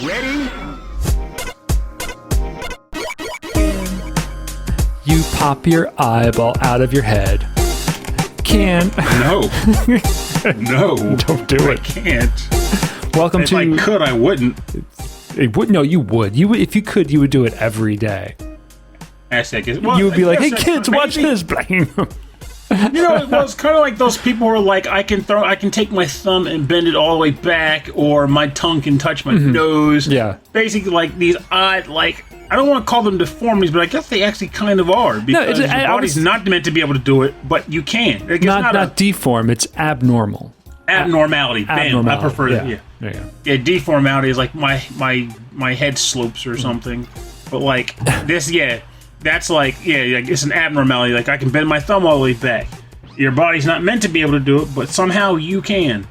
Ready? You pop your eyeball out of your head. Can't. No. No. Don't do it. I can't. Welcome If to. I could, I wouldn't. No, you would. If you could, you would do it every day. Well, You would be like, "Hey, yes, kids, maybe. watch this!" You know, it was kind of like those people who are like, I can take my thumb and bend it all the way back, or my tongue can touch my nose. Yeah. Basically, like these odd, like, I don't want to call them deformities, but I guess they actually kind of are, because your body's not meant to be able to do it, but you can. It's Not deform. It's abnormal. Abnormality. Bam. I prefer that. Yeah. There you go. Yeah, deformality is like my head slopes or something. But like this, that's like it's an abnormality. Like I can bend my thumb all the way back. Your body's not meant to be able to do it, but somehow you can.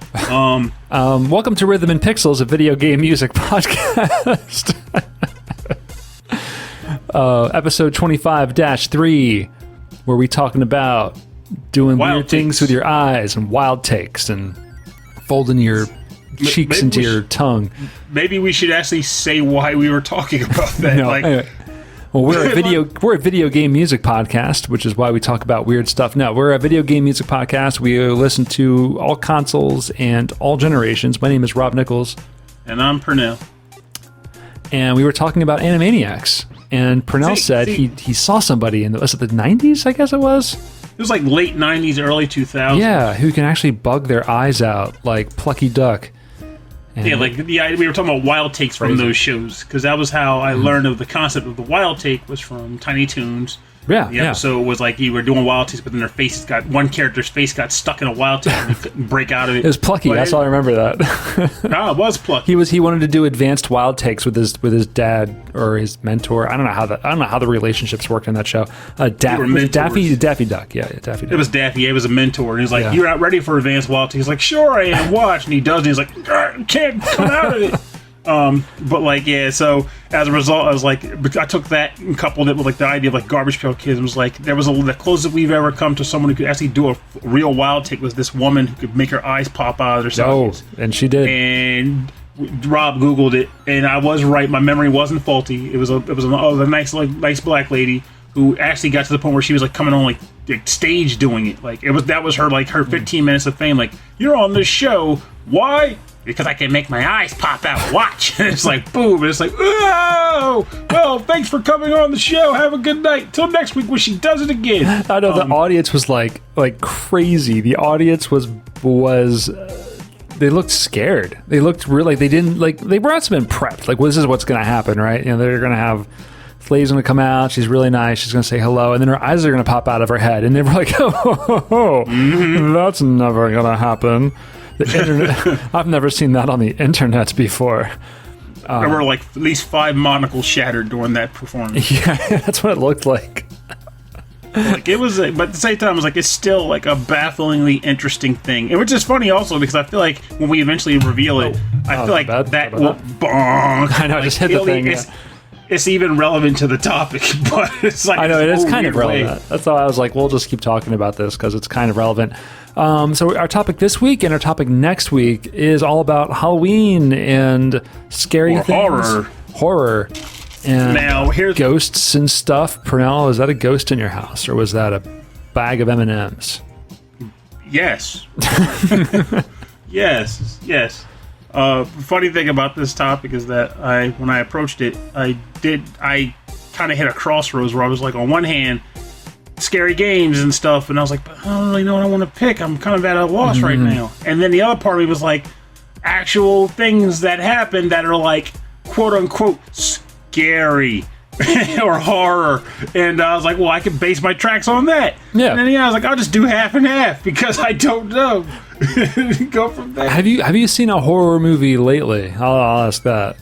Welcome to Rhythm and Pixels, a video game music podcast. Episode 25-3, where we talking about doing Wild weird things takes. with your eyes and wild takes and folding your cheeks into your tongue. Maybe we should actually say why we were talking about that. No, like, anyway. Well, we're a video game music podcast, which is why we talk about weird stuff. No, we're a video game music podcast. We listen to all consoles and all generations. My name is Rob Nichols. and I'm Pernell. And we were talking about Animaniacs. And Pernell said he saw somebody in the 90s, I guess it was? It was like late 90s, early 2000s. Yeah, who can actually bug their eyes out like Plucky Duck. And Yeah, like we were talking about wild takes from those shows, because that was how I learned of the concept of the wild take was from Tiny Toons. Yeah, The episode was like you were doing wild takes, but then one character's face got stuck in a wild take and he couldn't break out of it. It was Plucky. That's all I remember that. It was Plucky. He wanted to do advanced wild takes with his dad or his mentor. I don't know how the relationships worked in that show. Daffy Duck. Yeah, Daffy Duck. It was Daffy. Yeah, it was a mentor, and he's like, Yeah. "You're not ready for advanced wild take." He's like, "Sure, I am. Watch." And he does, and he's like, "Can't come out of it." But like, yeah, so as a result, I was like, I took that and coupled it with like the idea of like Garbage Pail Kids. It was like, the closest we've ever come to someone who could actually do a real wild take was this woman who could make her eyes pop out of their sockets. Oh, and she did. And Rob Googled it, and I was right. My memory wasn't faulty. It was a nice black lady who actually got to the point where she was like coming on like stage doing it. Like that was her 15 minutes of fame. Like, you're on this show. Why? Because I can make my eyes pop out. Watch. And it's like, boom. And it's like, oh, well, thanks for coming on the show. Have a good night. Till next week when she does it again. I know the audience was like crazy. The audience was they looked scared. They looked really, they didn't they must have been prepped. Like, well, this is what's going to happen, right? You know, they're going to have, Flay's going to come out. She's really nice. She's going to say hello. And then her eyes are going to pop out of her head. And they were like, that's never going to happen. The internet, I've never seen that on the internet before. There were like at least 5 monocles shattered during that performance. Yeah, that's what it looked like. Like it was, but at the same time, it was like it's still like a bafflingly interesting thing, and which is funny also because I feel like when we eventually reveal it, I feel like that will bonk. I know, I just hit the thing. It's even relevant to the topic, but it's like I know it is kind of weird relevant. That's why I was like, we'll just keep talking about this because it's kind of relevant. So our topic this week and our topic next week is all about Halloween and scary things, horror, and now here's ghosts and stuff. Pernell, is that a ghost in your house or was that a bag of M&Ms? Yes, yes. Funny thing about this topic is that when I approached it, I kind of hit a crossroads where I was like, on one hand, scary games and stuff, and I was like, but I don't really know what I want to pick. I'm kind of at a loss right now. And then the other part of me was like, actual things that happen that are like, quote unquote, scary or horror. And I was like, well, I could base my tracks on that. Yeah. And then I was like, I'll just do half and half because I don't know. Go from there. Have you seen a horror movie lately? I'll ask that.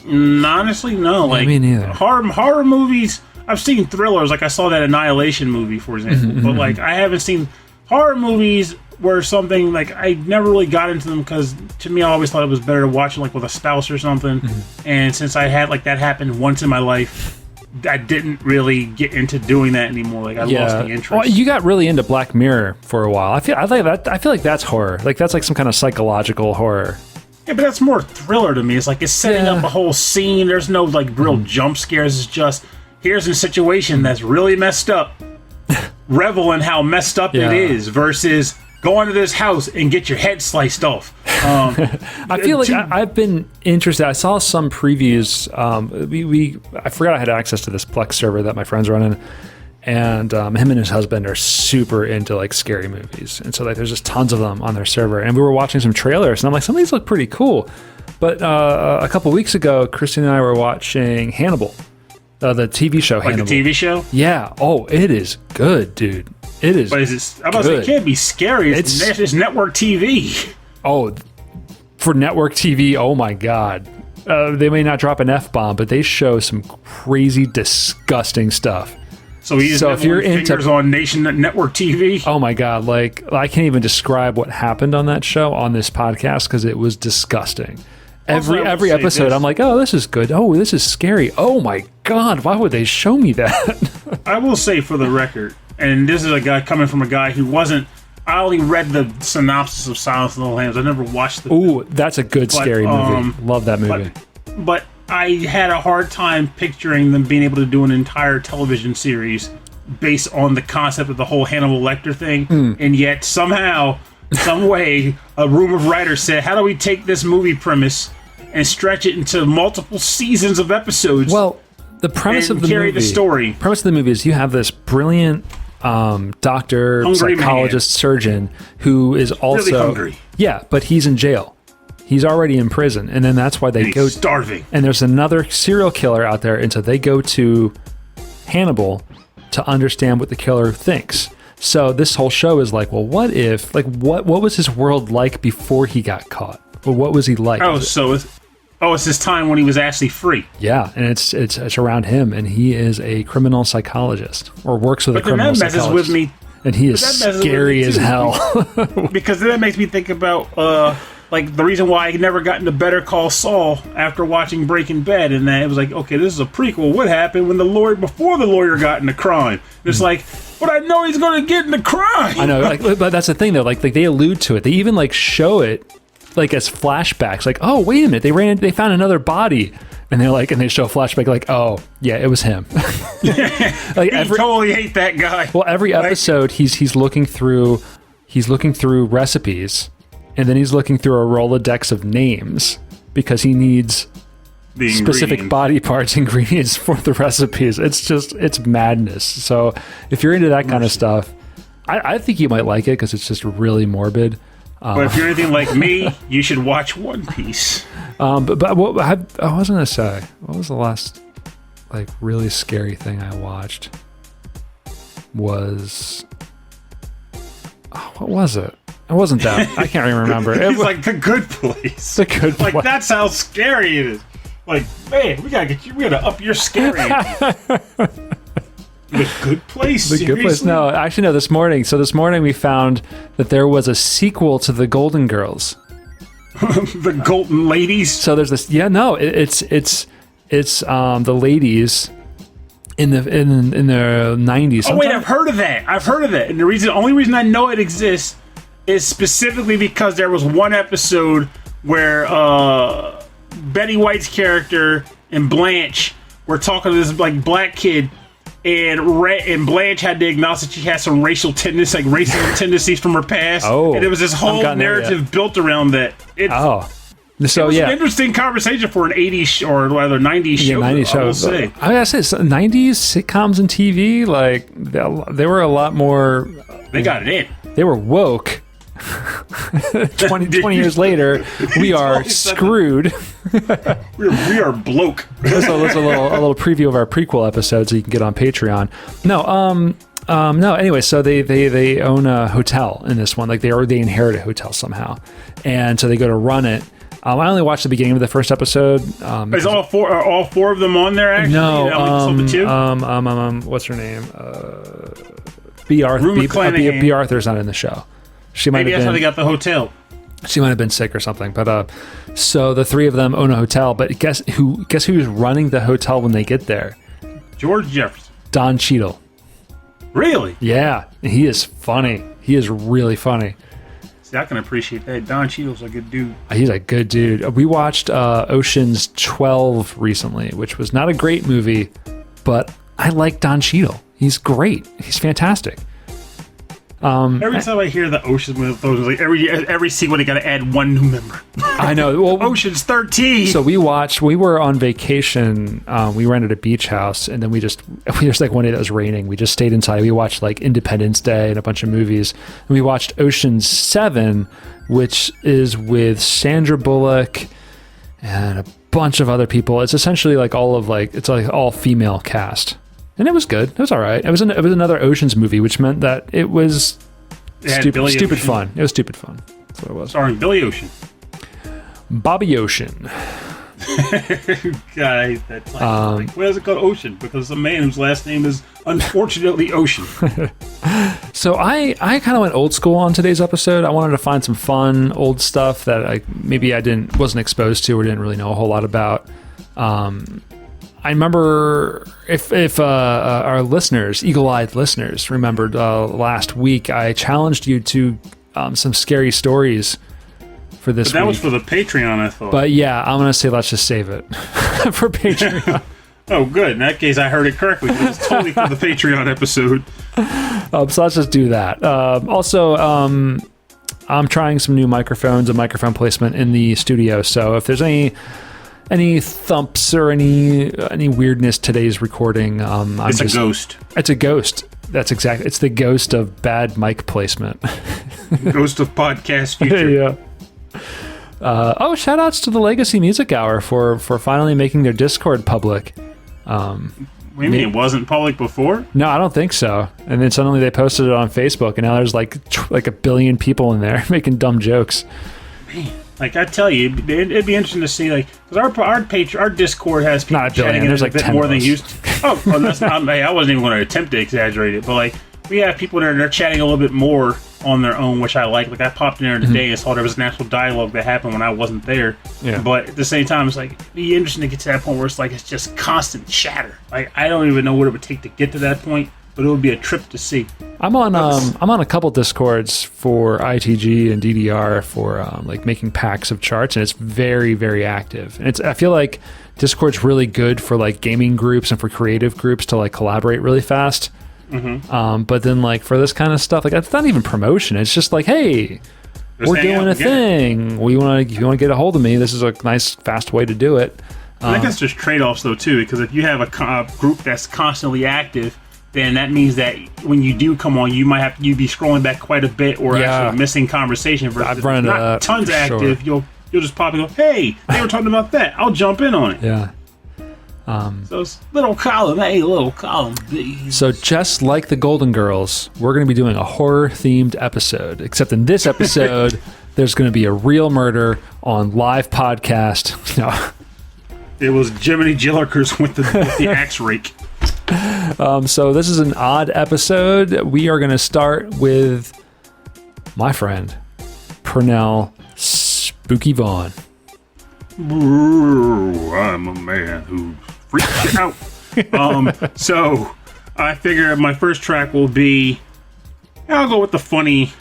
Honestly, no. Yeah, me neither. Horror movies. I've seen thrillers, like I saw that Annihilation movie, for example. But like, I haven't seen horror movies where something like I never really got into them because to me, I always thought it was better to watch it like with a spouse or something. And since I had like that happen once in my life, I didn't really get into doing that anymore. Like I lost the interest. Well, you got really into Black Mirror for a while. I feel like that's horror. Like that's like some kind of psychological horror. Yeah, but that's more thriller to me. It's like it's setting up a whole scene. There's no like real jump scares. It's just here's a situation that's really messed up. Revel in how messed up it is versus go into this house and get your head sliced off. I feel like I've been interested. I saw some previews. I forgot I had access to this Plex server that my friends running, and him and his husband are super into like scary movies, and so like there's just tons of them on their server. And we were watching some trailers, and I'm like, some of these look pretty cool. But a couple weeks ago, Christine and I were watching Hannibal, the TV show. Like Hannibal. the TV show? Yeah. Oh, it is good, dude. It is. But I'm about to say, it can't be scary. It's network TV. Oh, for network TV, oh my God. They may not drop an F-bomb, but they show some crazy, disgusting stuff. So if you're into on Nation Network TV, oh my God, like I can't even describe what happened on that show on this podcast because it was disgusting. Every episode, I'm like, oh, this is good. Oh, this is scary. Oh my God, why would they show me that? I will say for the record, and this is a guy coming from a guy who wasn't. I only read the synopsis of Silence of the Lambs. I never watched the. Ooh, that's a good scary movie. Love that movie. But I had a hard time picturing them being able to do an entire television series based on the concept of the whole Hannibal Lecter thing, and yet somehow, some way, a room of writers said, "How do we take this movie premise and stretch it into multiple seasons of episodes?" Well, the premise of the carry movie, the story. Premise of the movie is you have this brilliant doctor, hungry psychologist, surgeon who is also really hungry. Yeah, but he's in jail. He's already in prison, and then that's why they go starving. And there's another serial killer out there, and so they go to Hannibal to understand what the killer thinks. So this whole show is like, well, what if, like, what was his world like before he got caught? Well, what was he like? It's his time when he was actually free. Yeah, and it's around him, and he is a criminal psychologist or works with a criminal psychologist. But then that messes with me. And he is scary as hell. Because then that makes me think about like the reason why I never got into Better Call Saul after watching Breaking Bad, and that it was like, okay, this is a prequel. What happened when before the lawyer got into crime? It's like, but I know he's going to get into crime. I know, like, but that's the thing though. Like they allude to it. They even like show it like as flashbacks. Like, oh wait a minute, they found another body, and they're like, and they show a flashback. Like, oh yeah, it was him. Like totally hate that guy. Well, every episode he's looking through recipes. And then he's looking through a Rolodex of names because he needs specific body parts, ingredients for the recipes. It's madness. So if you're into that kind of stuff, I think you might like it because it's just really morbid. But if you're anything like me, you should watch One Piece. But what I was going to say, what was the last like really scary thing I watched? What was it? It wasn't that. I can't even remember. It's like The Good Place. The Good Place. Like, that's how scary it is. Like, man, we gotta up your scary. The Good Place? The Good Place. No, actually, no, this morning. So this morning we found that there was a sequel to The Golden Girls. The Golden Ladies? So there's this, it's the ladies in the 90s. Oh, wait, I've heard of that. And the only reason I know it exists is specifically because there was one episode where Betty White's character and Blanche were talking to this like black kid, and Blanche had to acknowledge that she had some racial tendencies from her past. Oh, and it was this whole narrative built around that. So it was an interesting conversation for an 80s or rather 90s show. 90s show. I will say. I gotta say, 90s sitcoms and TV, like they were a lot more. They got it in. They were woke. 20 years later, we are screwed. we are bloke. So there's a little preview of our prequel episode, so you can get on Patreon. No. Anyway, so they own a hotel in this one. Like they inherit a hotel somehow, and so they go to run it. I only watched the beginning of the first episode. Is all four of them on there? Actually, no. What's her name? B. Arthur's not in the show. Maybe that's how they got the hotel. She might have been sick or something. But so the three of them own a hotel. But guess who's running the hotel when they get there? George Jefferson. Don Cheadle. Really? Yeah, he is funny. He is really funny. See, I can appreciate that. Don Cheadle's a good dude. He's a good dude. We watched Ocean's 12 recently, which was not a great movie, but I like Don Cheadle. He's great. He's fantastic. Every time I hear the Ocean's movie, like every sequel, they got to add one new member. I know. Well, Ocean's 13. So we were on vacation. We rented a beach house, and then we just like one day that was raining. We just stayed inside. We watched like Independence Day and a bunch of movies. And we watched Ocean's 7, which is with Sandra Bullock and a bunch of other people. It's essentially like it's like all female cast. And it was good. It was all right. It was another Ocean's movie, which meant that it was stupid fun. It was stupid fun. That's what it was. Starring Billy Ocean. Bobby Ocean. Guy, that's like, why is it called Ocean? Because a man whose last name is unfortunately Ocean. So I kind of went old school on today's episode. I wanted to find some fun old stuff that I wasn't exposed to or didn't really know a whole lot about. I remember if our listeners, eagle-eyed listeners, remembered last week, I challenged you to some scary stories for this week. But that was for the Patreon, I thought. But yeah, I'm going to say let's just save it for Patreon. Oh, good. In that case, I heard it correctly. It was totally for the Patreon episode. So let's just do that. Also, I'm trying some new microphones and microphone placement in the studio, so if there's any thumps or any weirdness today's recording, it's a ghost. It's a ghost. That's exactly. It's the ghost of bad mic placement. Ghost of podcast future. Yeah. Shout outs to the Legacy Music Hour for finally making their Discord public. What do you mean it wasn't public before? No, I don't think so. And then suddenly they posted it on Facebook, and now there's like a billion people in there making dumb jokes. Man. Like I tell you, it'd be interesting to see, like, because our Discord has people not a billion. chatting There's like a bit 10 more of than us. used to. Oh, that's not, I wasn't even going to attempt to exaggerate it, but like we have people there and they're chatting a little bit more on their own, which I like. Like I popped in there today and saw there was an actual dialogue that happened when I wasn't there. Yeah. But at the same time, it's like it'd be interesting to get to that point where it's just constant chatter. Like I don't even know what it would take to get to that point. But it would be a trip to see. I'm on a couple Discords for ITG and DDR for like making packs of charts, and it's very, very active. And I feel like Discord's really good for like gaming groups and for creative groups to like collaborate really fast. Mm-hmm. But then like for this kind of stuff, like it's not even promotion. It's just like, hey, we're doing a thing. If you want to get a hold of me, this is a nice, fast way to do it. I think that's just trade-offs though too, because if you have a group that's constantly active, then that means that when you do come on, you'd be scrolling back quite a bit, or actually missing conversation. Versus I've run into that. Tons active. Sure. You'll just pop and go, hey, they were talking about that. I'll jump in on it. Yeah. So it's little column A, little column B. So just like the Golden Girls, we're going to be doing a horror-themed episode. Except in this episode, there's going to be a real murder on live podcast. No. It was Jiminy Jillikers with the axe rake. So this is an odd episode. We are going to start with my friend, Pernell Spooky Vaughn. Ooh, I'm a man who freaks out. So I figure my first track will be, I'll go with the funny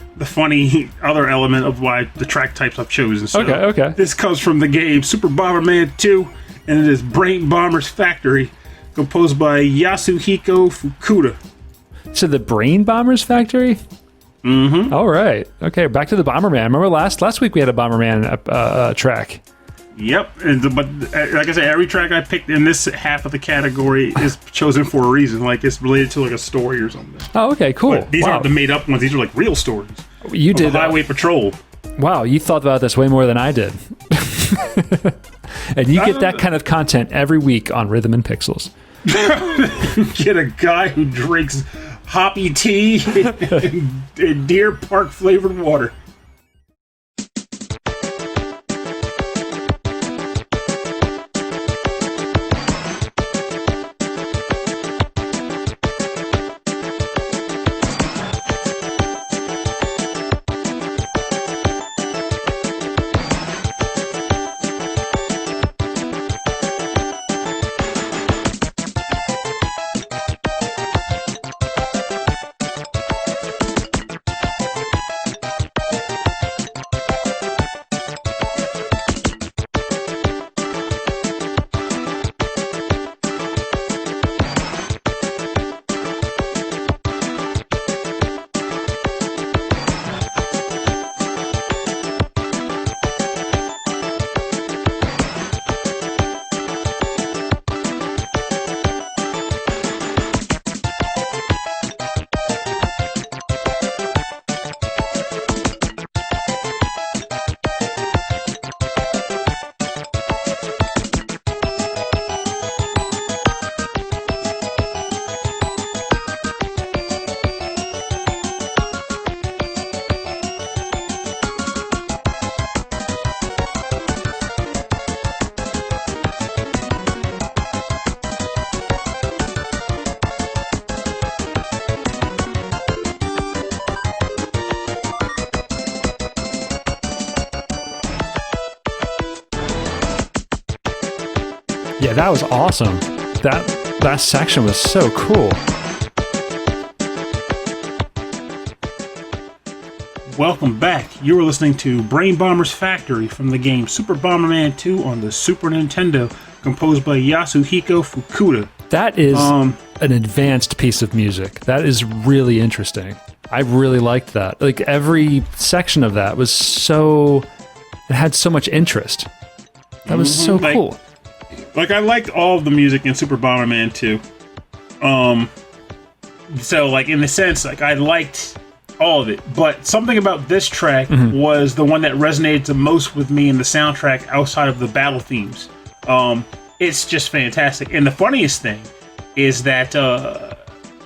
other element of why the track types I've chosen. So Okay. This comes from the game Super Bomberman 2, and it is Brain Bomber's Factory, composed by Yasuhiko Fukuda. So the Brain Bombers Factory? Mm-hmm. All right. Okay, back to the Bomberman. Remember last week we had a Bomberman track. Yep, but like I said, every track I picked in this half of the category is chosen for a reason. Like it's related to like a story or something. Oh, okay, cool. But these aren't the made up ones. These are like real stories. You did Highway Patrol. Wow, you thought about this way more than I did. And you get that kind of content every week on Rhythm and Pixels. Get a guy who drinks hoppy tea and Deer Park flavored water. Yeah, that was awesome. That section was so cool. Welcome back. You were listening to Brain Bomber's Factory from the game Super Bomberman 2 on the Super Nintendo, composed by Yasuhiko Fukuda. That is an advanced piece of music. That is really interesting. I really liked that. Like, every section of that was so... It had so much interest. That was so cool. Like, I liked all of the music in Super Bomberman 2. So, like, in the sense, like, I liked all of it. But something about this track was the one that resonated the most with me in the soundtrack outside of the battle themes. It's just fantastic. And the funniest thing is that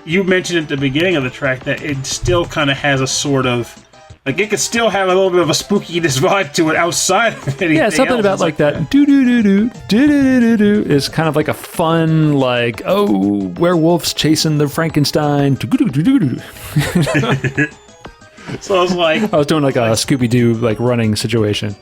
you mentioned at the beginning of the track that it still kind of has a sort of... Like, it could still have a little bit of a spookiness vibe to it outside of anything Yeah, something else. about like that do-do-do-do, do-do-do-do-do is kind of like a fun, like, oh, werewolves chasing the Frankenstein. Do-do-do-do-do. So I was like... I was doing like a Scooby-Doo, like, running situation.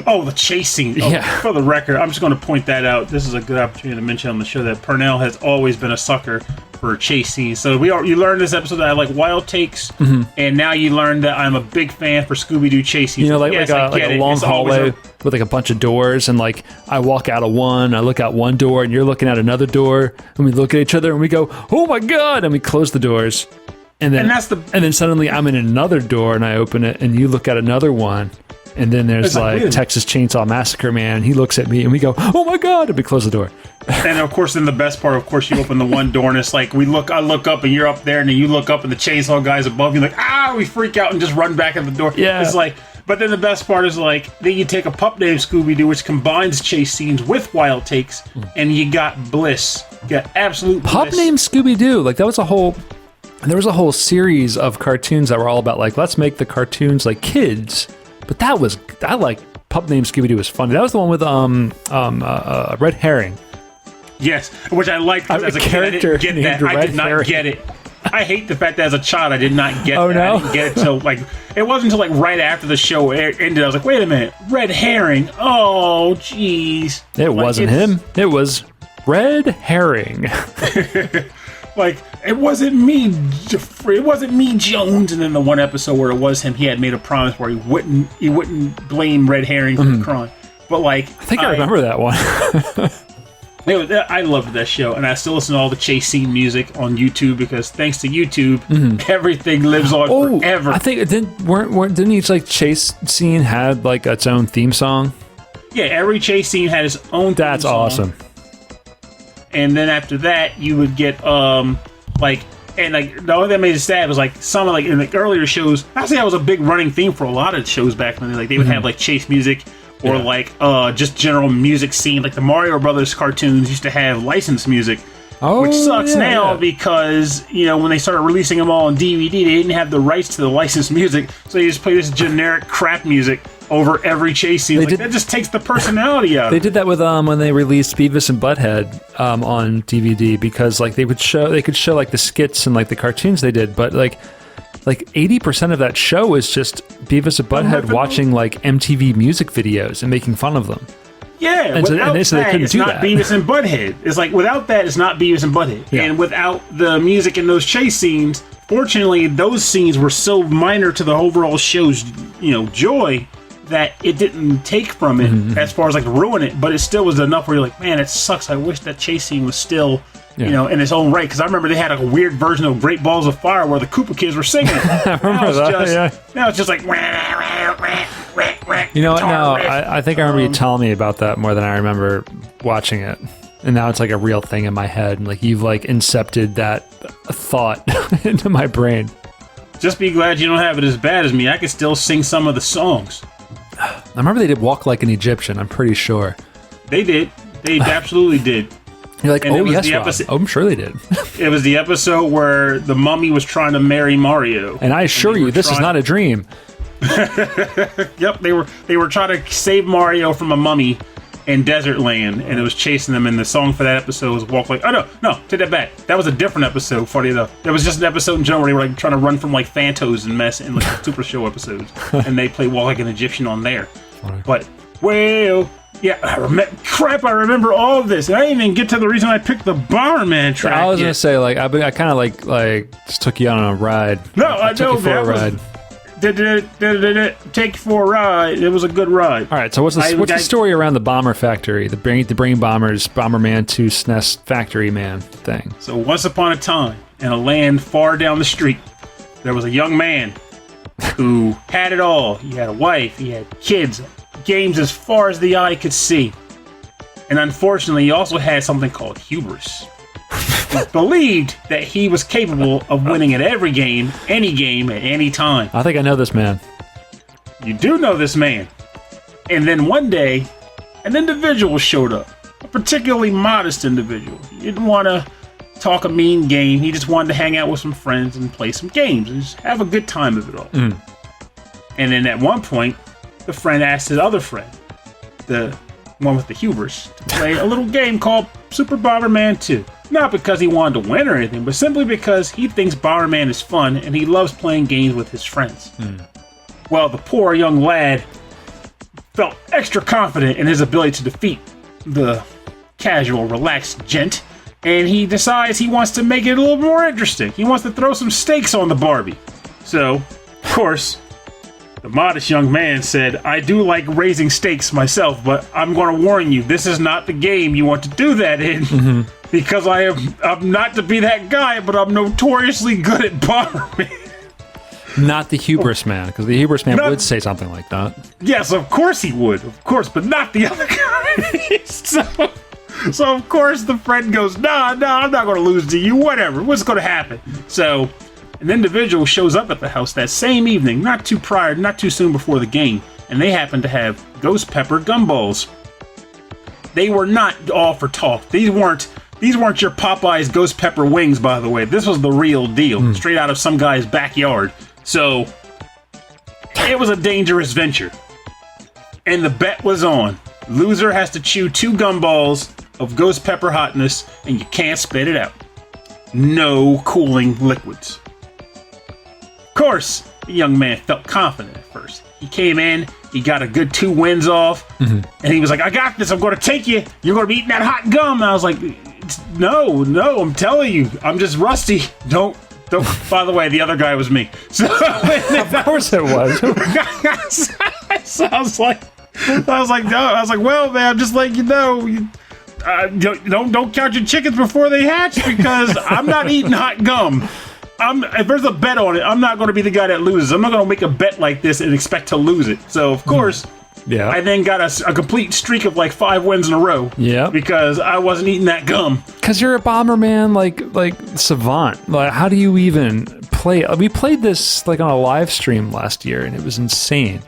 Oh, the chase scene. Oh, Yeah. For the record, I'm just going to point that out. This is a good opportunity to mention on the show that Purnell has always been a sucker for chase scenes. So you learned this episode that I like wild takes, and now you learned that I'm a big fan for Scooby-Doo chase scenes. You know, like, yes, like a long hallway with like a bunch of doors, and like I walk out of one, I look out one door, and you're looking at another door, and we look at each other and we go, "Oh my god!" and we close the doors, and then suddenly I'm in another door and I open it, and you look at another one. And then there's like Texas Chainsaw Massacre Man. He looks at me and we go, "Oh my god!" and we close the door. And of course, then the best part, of course, you open the one door and it's like I look up and you're up there, and then you look up and the chainsaw guy's above you, like we freak out and just run back at the door. Yeah, it's like. But then the best part is like then you take a pup named Scooby-Doo, which combines chase scenes with wild takes, and you got bliss. You got absolute pup bliss. named Scooby-Doo. Like there was a whole series of cartoons that were all about like, let's make the cartoons like kids. But I like Pup Named Scooby-Doo was funny. That was the one with Red Herring. Yes, which I liked as a character kid. I didn't get that. I did not get it. I hate the fact that as a child I did not get that. No? I didn't get it till like it wasn't until like right after the show ended. I was like, wait a minute, Red Herring. Oh, jeez. It wasn't him. It was Red Herring. Like, it wasn't me, Jones. And then the one episode where it was him, he had made a promise where he wouldn't blame Red Herring for the crime. But like, I think I remember that one. I loved that show, and I still listen to all the chase scene music on YouTube because thanks to YouTube, everything lives on forever. I think didn't each like chase scene had like its own theme song? Yeah, every chase scene had its own. That's theme song. awesome. And then after that, you would get the only thing that made it sad was like some of like in the earlier shows. Actually, that was a big running theme for a lot of shows back then. Like they would have like chase music or just general music scene. Like the Mario Brothers cartoons used to have licensed music, which sucks now because when they started releasing them all on DVD, they didn't have the rights to the licensed music, so they just play this generic crap music over every chase scene. That just takes the personality out. They did that with when they released Beavis and Butthead on DVD because like they could show like the skits and like the cartoons they did, but like 80% of that show is just Beavis and Butthead watching like MTV music videos and making fun of them. Yeah, and they said they couldn't it's do not that. Beavis and Butthead. It's like without that, it's not Beavis and Butthead. Yeah. And without the music in those chase scenes, fortunately, those scenes were so minor to the overall show's joy that it didn't take from it as far as like ruin it, but it still was enough where you're like, man, it sucks. I wish that chase scene was still in its own right, because I remember they had a weird version of Great Balls of Fire where the Koopa Kids were singing. I remember that. Now it's just like. You know what? No, I think I remember you telling me about that more than I remember watching it, and now it's like a real thing in my head, and like you've like incepted that thought into my brain. Just be glad you don't have it as bad as me. I can still sing some of the songs. I remember they did Walk Like an Egyptian. I'm pretty sure they did. They absolutely did. You're like, oh yes, Rob. Oh, I'm sure they did. It was the episode where the mummy was trying to marry Mario, and I assure you, this is not a dream. Yep, they were trying to save Mario from a mummy in Desert Land, and it was chasing them. And the song for that episode was "Walk Like." Oh no, take that back. That was a different episode. Funny enough, it was just an episode in general where they were like trying to run from like Phantos and mess in like Super Show episodes, and they played "Walk Like an Egyptian" on there. Funny. But well, Yeah, crap, I remember all of this. And I didn't even get to the reason I picked the Bomberman track. I was going to say, like, I kind of like just took you on a ride. No, I took know you for a ride. Take you for a ride. It was a good ride. All right, so what's the story around the bomber factory, the brain bombers, Bomberman 2 SNES factory man thing? So once upon a time, in a land far down the street, there was a young man who had it all. He had a wife, he had kids, games as far as the eye could see. And unfortunately, he also had something called hubris. He believed that he was capable of winning at every game, at any time. I think I know this man. You do know this man. And then one day, an individual showed up. A particularly modest individual. He didn't want to talk a mean game. He just wanted to hang out with some friends and play some games and just have a good time of it all. And then at one point, the friend asked his other friend, the one with the hubris, to play a little game called Super Bomberman 2. Not because he wanted to win or anything, but simply because he thinks Bomberman is fun and he loves playing games with his friends. Well, the poor young lad felt extra confident in his ability to defeat the casual, relaxed gent, and he decides he wants to make it a little more interesting. He wants to throw some stakes on the Barbie. So, of course, the modest young man said, I do like raising stakes myself, but I'm going to warn you, this is not the game you want to do that in. Because I'm not to be that guy, but I'm notoriously good at Bomberman. Not the hubris man, because the hubris man would say something like that. Yes, of course he would. Of course, but not the other guy. So of course the friend goes, nah, I'm not going to lose to you. Whatever. What's going to happen? So an individual shows up at the house that same evening, not too soon before the game, and they happen to have ghost pepper gumballs. They were not all for talk. These weren't your Popeye's ghost pepper wings, by the way. This was the real deal, straight out of some guy's backyard. So it was a dangerous venture. And the bet was on. Loser has to chew 2 gumballs of ghost pepper hotness, and you can't spit it out. No cooling liquids. Of course, the young man felt confident at first. He came in, he got a good 2 wins off, and he was like, I got this, I'm going to take you. You're going to be eating that hot gum. And I was like, no, I'm telling you, I'm just rusty. Don't. By the way, the other guy was me. So, of course it was. So I was like, no. I was like, well, man, I'm just letting you know. Don't count your chickens before they hatch, because I'm not eating hot gum. If there's a bet on it, I'm not going to be the guy that loses. I'm not going to make a bet like this and expect to lose it. So, of course, I then got a complete streak of like 5 wins in a row. Yeah, because I wasn't eating that gum. Because you're a Bomberman like savant. Like, how do you even play? We played this like on a live stream last year, and it was insane.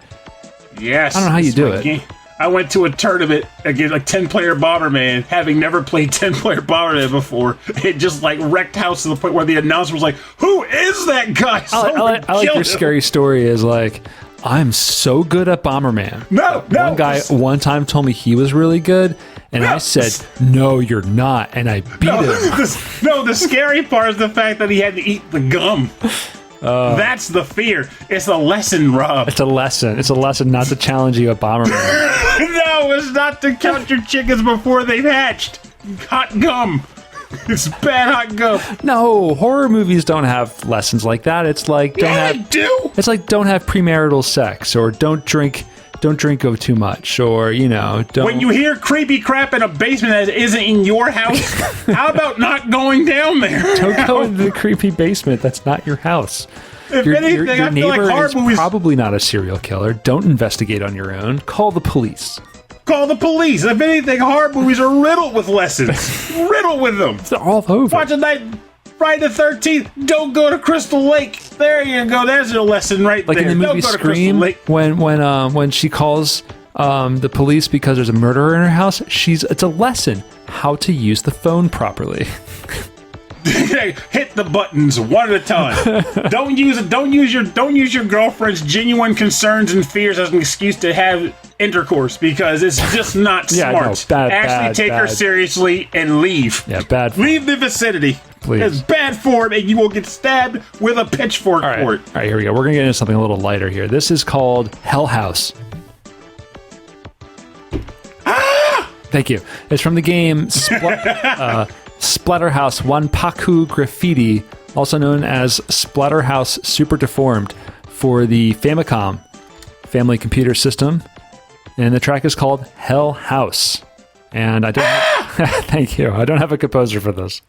Yes, I don't know how you do it. I went to a tournament against like 10-player Bomberman, having never played 10-player Bomberman before. It just like wrecked house to the point where the announcer was like, "Who is that guy?" I like your scary story is like, I'm so good at Bomberman. No. One guy one time told me he was really good, and I said, "No, you're not," and I beat him. The scary part is the fact that he had to eat the gum. That's the fear. It's a lesson, Rob. It's a lesson. It's a lesson not to challenge you at Bomberman. No, it's not to count your chickens before they've hatched. Hot gum. It's bad hot gum. No, horror movies don't have lessons like that. It's like they do. It's like don't have premarital sex, or don't drink of too much, or don't. When you hear creepy crap in a basement that isn't in your house, how about not going down there? Don't go into the creepy basement. That's not your house. If anything, your I feel like neighbor horror is movies probably not a serial killer. Don't investigate on your own. Call the police. Call the police. If anything, horror movies are riddled with lessons. Riddled with them. They're all over. Watch a night. Friday the 13th. Don't go to Crystal Lake. There you go. There's your lesson right there. Like in the movie Scream, when she calls the police because there's a murderer in her house, it's a lesson how to use the phone properly. Hit the buttons one at a time. Don't use your girlfriend's genuine concerns and fears as an excuse to have intercourse, because it's just not smart. Actually take her seriously and leave. Yeah, bad. Leave the vicinity. Please. It's bad form, and you will get stabbed with a pitchfork for it. All right, here we go. We're gonna get into something a little lighter here. This is called Hell House. Ah! Thank you. It's from the game Splatterhouse Wanpaku Graffiti, also known as Splatterhouse Super Deformed, for the Famicom Family Computer System. And the track is called Hell House. And I don't thank you. I don't have a composer for this.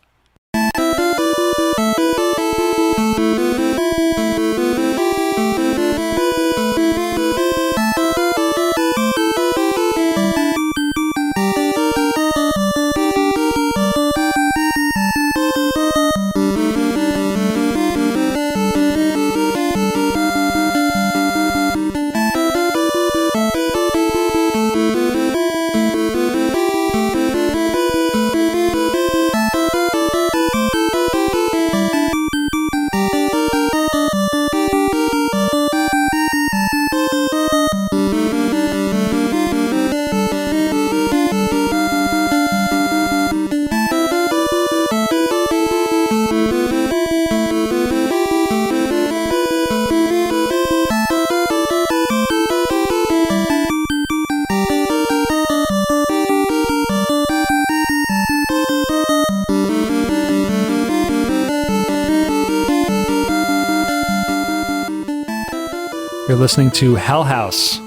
You're listening to Hell House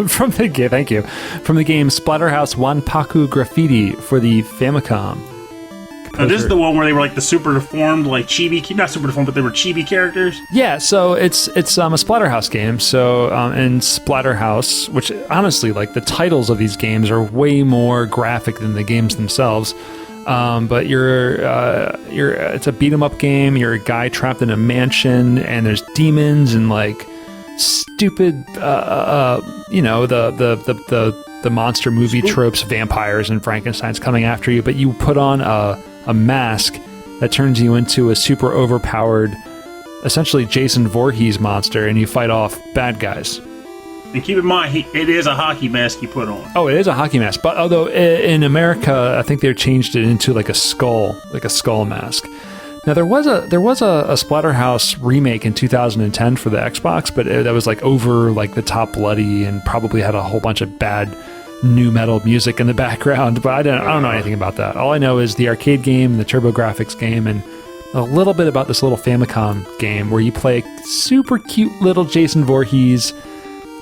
from the game. Thank you. From the game Splatterhouse Wanpaku Graffiti for the Famicom. Now, this is the one where they were like the super deformed, like chibi, not super deformed, but they were chibi characters. Yeah, so it's a Splatterhouse game. So in Splatterhouse, which honestly, like the titles of these games are way more graphic than the games themselves. But it's a beat 'em up game. You're a guy trapped in a mansion, and there's demons and like stupid, the monster movie tropes, vampires and Frankenstein's coming after you. But you put on a mask that turns you into a super overpowered, essentially Jason Voorhees monster, and you fight off bad guys. And keep in mind, it is a hockey mask you put on. Oh, it is a hockey mask. But although in America, I think they changed it into like a skull mask. Now there was a Splatterhouse remake in 2010 for the Xbox, but that was like over like the top bloody and probably had a whole bunch of bad new metal music in the background. But I don't know anything about that. All I know is the arcade game, the TurboGrafx game, and a little bit about this little Famicom game where you play super cute little Jason Voorhees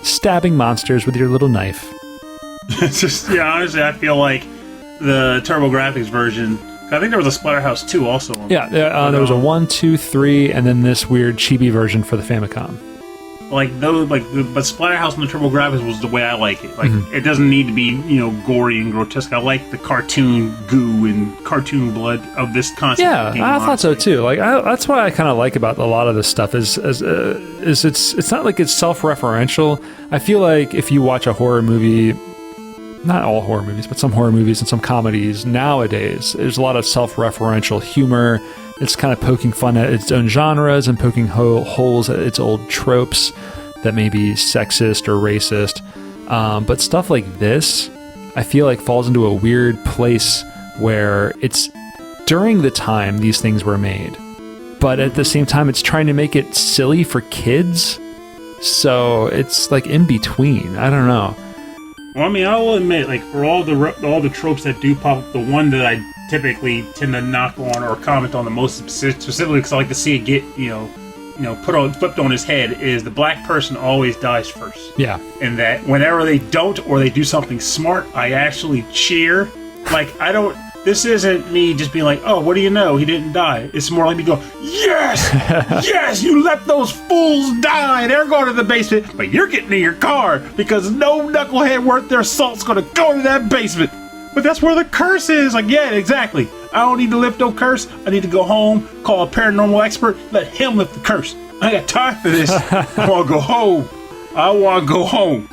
stabbing monsters with your little knife. It's just, honestly, I feel like the TurboGrafx version, I think there was a Splatterhouse 2 also. There was a 1, 2, 3, and then this weird chibi version for the Famicom. But Splatterhouse and the TurboGrafx was the way I like it. Like, It doesn't need to be, gory and grotesque. I like the cartoon goo and cartoon blood of this concept. Yeah, I thought so too. Like, that's what I kind of like about a lot of this stuff is it's not like it's self-referential. I feel like if you watch a horror movie, not all horror movies, but some horror movies and some comedies nowadays, there's a lot of self-referential humor. It's kind of poking fun at its own genres and poking holes at its old tropes that may be sexist or racist. But stuff like this, I feel like falls into a weird place where it's during the time these things were made, but at the same time, it's trying to make it silly for kids. So it's like in between. I don't know. Well, I mean, I will admit, like, for all the tropes that do pop up, the one that I typically tend to knock on or comment on the most specifically because I like to see it get, flipped on his head, is the black person always dies first. Yeah. And that whenever they don't or they do something smart, I actually cheer. Like, this isn't me just being like, oh, what do you know? He didn't die. It's more like me go, yes! Yes, you let those fools die! They're going to the basement, but you're getting in your car because no knucklehead worth their salt's going to go to that basement. But that's where the curse is. Like, yeah, exactly. I don't need to lift no curse. I need to go home, call a paranormal expert, let him lift the curse. I ain't got time for this. I want to go home. I want to go home.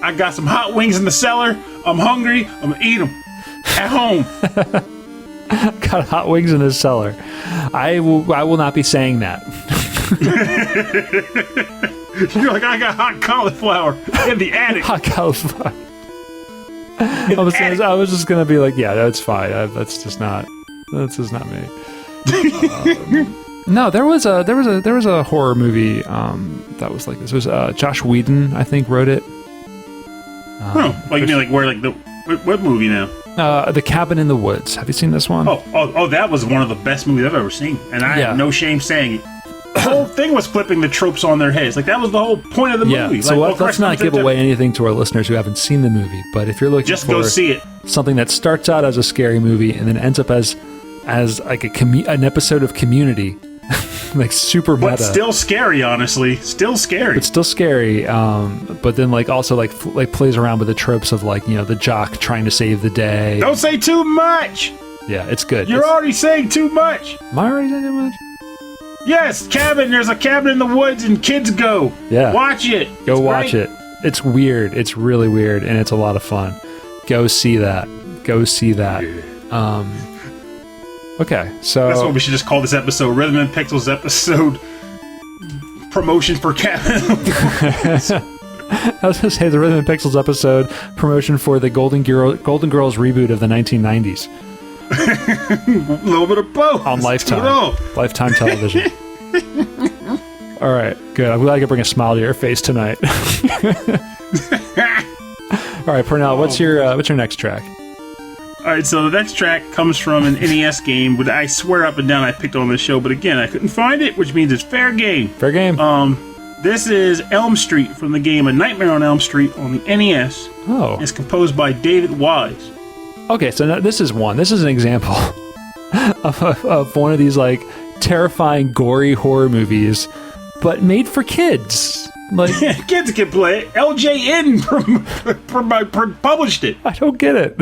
I got some hot wings in the cellar. I'm hungry. I'm going to eat them at home. Got hot wings in his cellar. I will not be saying that. You're like, I got hot cauliflower in the attic. Hot cauliflower. I was just gonna be like, yeah, that's fine. That's just not me. No, there was a horror movie that was like this. It was Josh Whedon, I think, wrote it. You mean like where like What movie now? The Cabin in the Woods. Have you seen this one? Oh, that was one of the best movies I've ever seen, and I have no shame saying it. The whole thing was flipping the tropes on their heads. Like, that was the whole point of the movie. So like, let's not give away anything to our listeners who haven't seen the movie. But if you're looking just for go see it. Something that starts out as a scary movie and then ends up as like an episode of Community, like super meta, but still scary. Honestly, still scary. But still scary. But then like also like plays around with the tropes of like, you know, the jock trying to save the day. Don't say too much. Yeah, it's good. You're already saying too much. Am I already saying too much? Yes, cabin. There's a cabin in the woods, and kids go. Yeah, watch it. Go watch it. It's weird. It's really weird, and it's a lot of fun. Go see that. Okay, so that's what we should just call this episode: Rhythm and Pixels episode promotion for cabin. I was going to say the Rhythm and Pixels episode promotion for the Golden Girls reboot of the 1990s. A little bit of both on Lifetime television. All right, good. I'm glad I could bring a smile to your face tonight. All right, Purnell, what's your next track? All right, so the next track comes from an NES game, but I swear up and down I picked on this show, but again I couldn't find it, which means it's fair game. Fair game. This is Elm Street from the game A Nightmare on Elm Street on the NES. Oh. It's composed by David Wise. Okay, so now this is an example of one of these like terrifying, gory horror movies, but made for kids. Like kids can play it. LJN published it. I don't get it.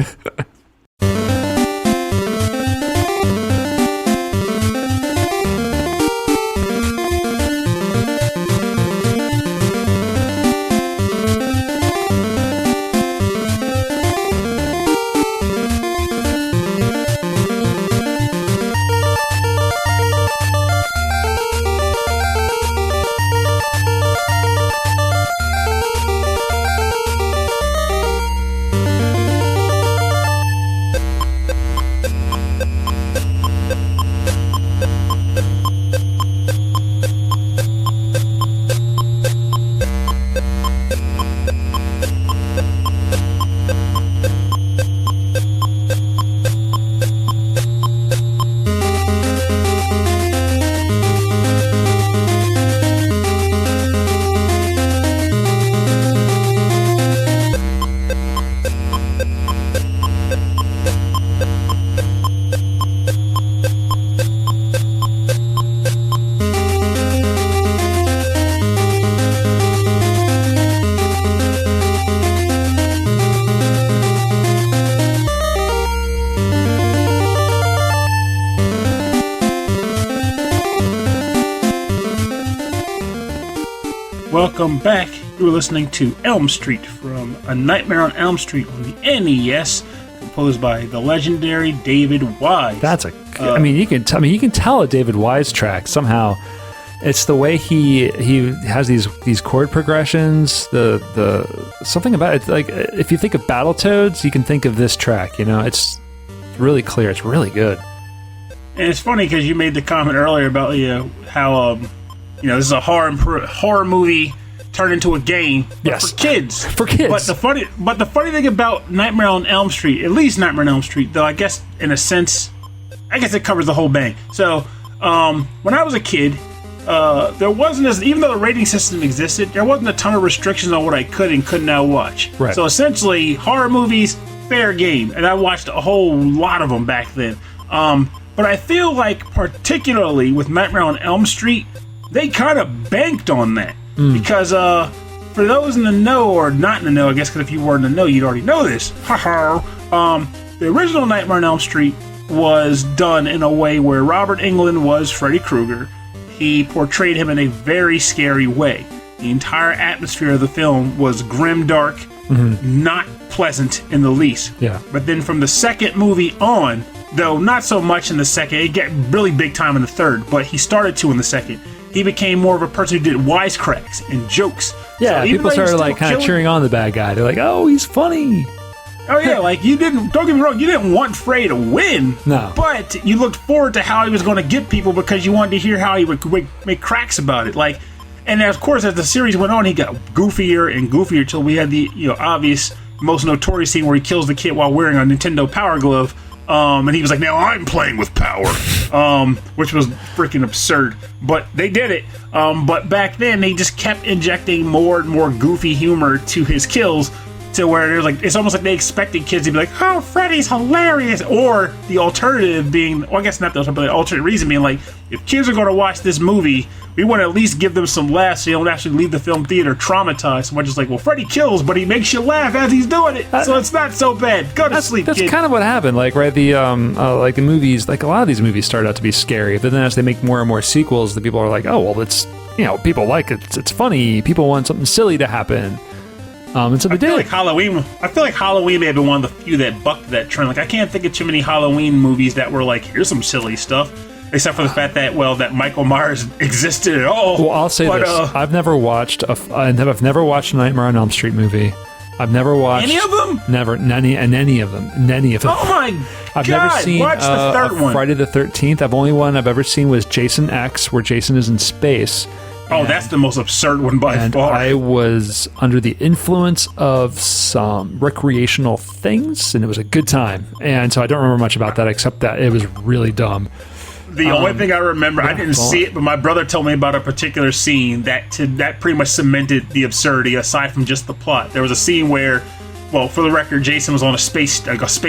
Welcome back. You're listening to Elm Street from A Nightmare on Elm Street on the NES, composed by the legendary David Wise. That's I mean, you can tell a David Wise track somehow. It's the way he has these chord progressions. The something about it. Like if you think of Battletoads, you can think of this track. You know, it's really clear. It's really good. And it's funny because you made the comment earlier about how this is a horror movie turned into a game for kids. For kids. But the funny thing about Nightmare on Elm Street, at least Nightmare on Elm Street, though I guess in a sense, it covers the whole bang. So when I was a kid, there wasn't even though the rating system existed, there wasn't a ton of restrictions on what I could and could not watch. Right. So essentially, horror movies, fair game, and I watched a whole lot of them back then. But I feel like particularly with Nightmare on Elm Street, they kind of banked on that. Because for those in the know or not in the know, I guess because if you were in the know, you'd already know this. The original Nightmare on Elm Street was done in a way where Robert Englund was Freddy Krueger. He portrayed him in a very scary way. The entire atmosphere of the film was grim, dark, not pleasant in the least. Yeah. But then from the second movie on, though not so much in the second, it got really big time in the third, but he started to in the second. He became more of a person who did wisecracks and jokes. Yeah, so people started like kind of cheering on the bad guy. They're like, "Oh, he's funny." Oh yeah, like you didn't. Don't get me wrong, you didn't want Frey to win. No, but you looked forward to how he was going to get people because you wanted to hear how he would make cracks about it. And of course, as the series went on, he got goofier and goofier till we had the obvious most notorious scene where he kills the kid while wearing a Nintendo Power Glove. And he was like, now I'm playing with power, which was freaking absurd. But they did it. But back then, they just kept injecting more and more goofy humor to his kills to where there's like, it's almost like they expected kids to be like, oh, Freddy's hilarious. Or the alternative being, well, I guess not the alternative, but the alternate reason being like, if kids are going to watch this movie, we want to at least give them some laughs so you don't actually leave the film theater traumatized. So much as like, well, Freddy kills, but he makes you laugh as he's doing it, so it's not so bad. Go to sleep, That's kid. kind of what happened. Like, right, the like in movies, like a lot of these movies start out to be scary, but then as they make more and more sequels, the people are like, oh, well, it's, you know, people like it. It's funny. People want something silly to happen. And so they did. I feel like Halloween may have been one of the few that bucked that trend. Like, I can't think of too many Halloween movies that were like, here's some silly stuff. Except for the fact that, well, that Michael Myers existed at all. Well, I'll say this: I've never watched a Nightmare on Elm Street movie. I've never watched any of them. Never, any of them. Oh my God! I've never seen watch the third one. Friday the 13th. Only one I've ever seen was Jason X, where Jason is in space. Oh, that's the most absurd one by far. I was under the influence of some recreational things, and it was a good time. And so I don't remember much about that, except that it was really dumb. The only thing I remember, I didn't see it, but my brother told me about a particular scene that pretty much cemented the absurdity. Aside from just the plot, there was a scene where, well, for the record, Jason was on a space